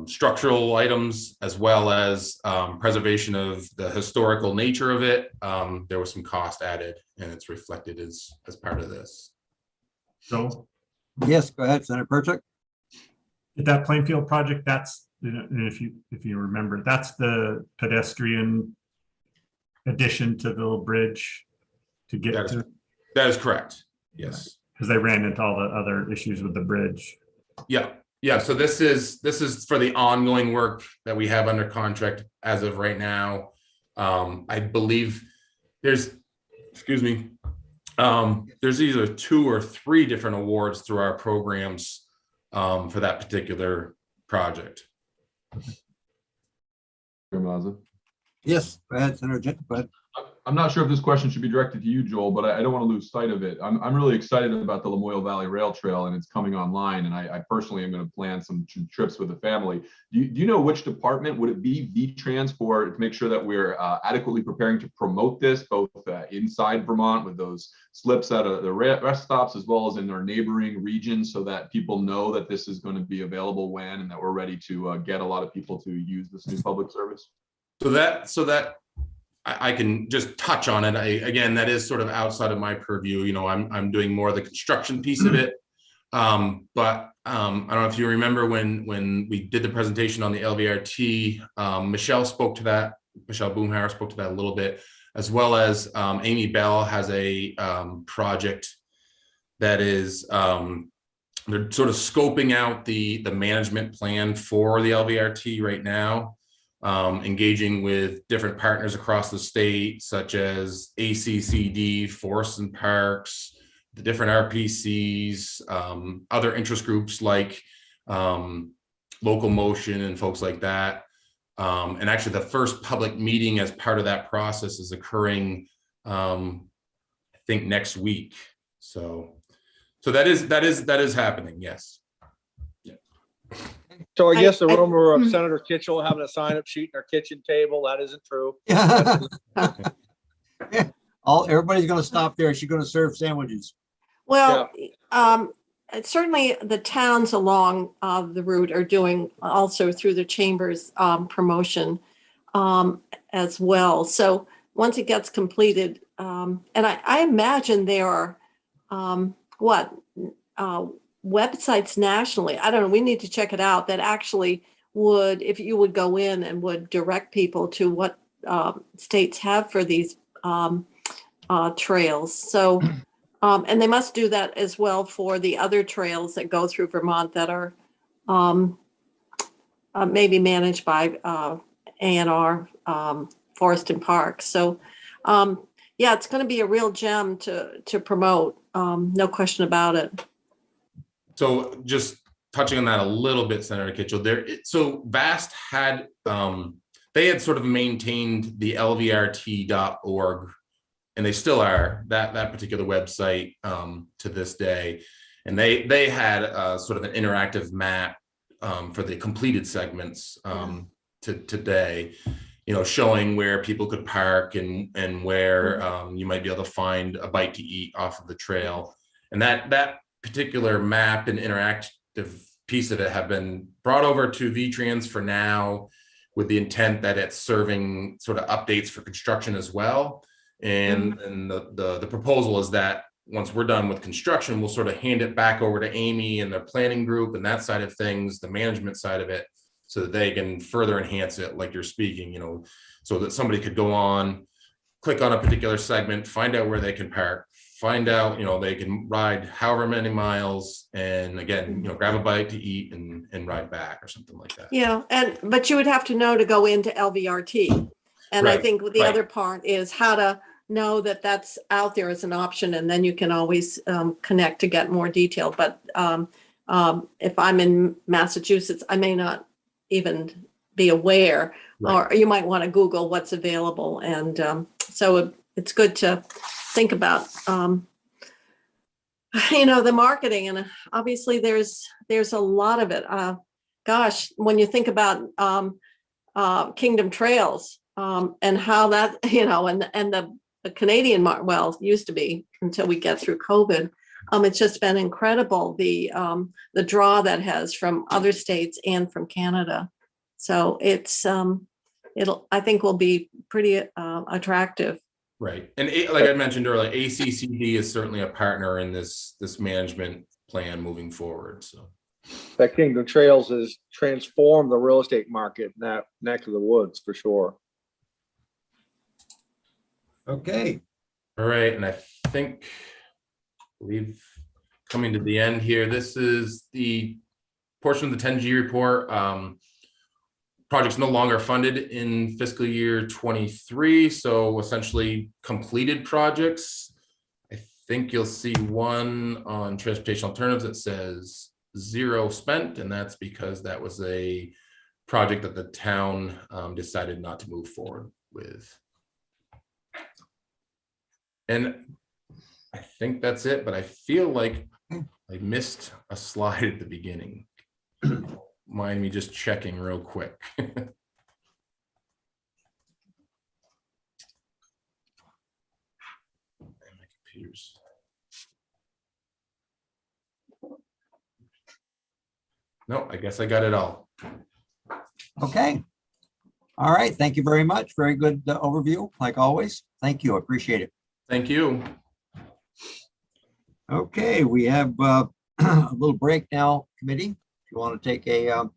structural items, as well as preservation of the historical nature of it. There was some cost added, and it's reflected as part of this. So, yes, go ahead, Senator Perchik. That Plainfield project, that's, if you remember, that's the pedestrian addition to the little bridge to get to. That is correct. Yes, because they ran into all the other issues with the bridge. Yeah. So this is for the ongoing work that we have under contract as of right now. I believe there's either 2 or 3 different awards through our programs for that particular project. Yes, go ahead, Senator Jen, go ahead. I'm not sure if this question should be directed to you, Joel, but I don't want to lose sight of it. I'm really excited about the Lamoille Valley Rail Trail, and it's coming online. And I personally am going to plan some trips with the family. Do you know which department? Would it be VTrans to make sure that we're adequately preparing to promote this, both inside Vermont with those slips at the rest stops, as well as in our neighboring regions, so that people know that this is going to be available when, and that we're ready to get a lot of people to use this new public service? So that I can just touch on it. Again, that is sort of outside of my purview. You know, I'm doing more of the construction piece of it. But I don't know if you remember when we did the presentation on the LVRT, Michelle spoke to that. Michelle Boomhauer spoke to that a little bit, as well as Amy Bell has a project that is they're sort of scoping out the management plan for the LVRT right now. Engaging with different partners across the state, such as ACCD, Forests and Parks, the different RPCs, other interest groups like Local Motion and folks like that. And actually the first public meeting as part of that process is occurring, I think next week. So that is happening, yes. So I guess the rumor of Senator Kitchell having a sign-up sheet in our kitchen table, that isn't true. Everybody's going to stop there. She's going to serve sandwiches. Well, certainly the towns along the route are doing also through the chamber's promotion as well. So once it gets completed, and I imagine there are websites nationally, I don't know, we need to check it out, that actually would, if you would go in and would direct people to what states have for these trails. So, and they must do that as well for the other trails that go through Vermont that are maybe managed by A&R Forest and Parks. So, yeah, it's going to be a real gem to promote, no question about it. So just touching on that a little bit, Senator Kitchell, so VAST had, they had sort of maintained the lvrt.org, and they still are, that particular website to this day. And they had sort of an interactive map for the completed segments to today, you know, showing where people could park and where you might be able to find a bite to eat off of the trail. And that particular map and interactive piece of it have been brought over to VTrans for now, with the intent that it's serving sort of updates for construction as well. And the proposal is that once we're done with construction, we'll sort of hand it back over to Amy and the planning group and that side of things, the management side of it, so that they can further enhance it, like you're speaking, you know, so that somebody could go on, click on a particular segment, find out where they can park, find out, you know, they can ride however many miles, and again, you know, grab a bite to eat and ride back or something like that. Yeah, but you would have to know to go into LVRT. And Right, I think the other part is how to know that that's out there as an option, and then you can always connect to get more detail. But if I'm in Massachusetts, I may not even be aware, or you might want to Google what's available. And so it's good to think about, you know, the marketing, and obviously there's a lot of it. Gosh, when you think about Kingdom Trails and how that, you know, and the Canadian, well, used to be until we get through COVID. It's just been incredible, the draw that has from other states and from Canada. So it's I think will be pretty attractive. Right. And like I mentioned earlier, ACCD is certainly a partner in this management plan moving forward. So that Kingdom Trails has transformed the real estate market in that neck of the woods for sure. Okay. All right. And I think we've coming to the end here. This is the portion of the 10G report. Projects no longer funded in fiscal year 23. So essentially completed projects. I think you'll see one on transportation alternatives that says 0 spent. And that's because that was a project that the town decided not to move forward with. And I think that's it, but I feel like I missed a slide at the beginning. Mind me just checking real quick. My computer's. No, I guess I got it all. Okay. All right. Thank you very much. Very good overview, like always. Thank you. Appreciate it. Thank you. Okay, we have a little break now, committee. If you want to take a,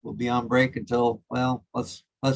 we'll be on break until, well, let's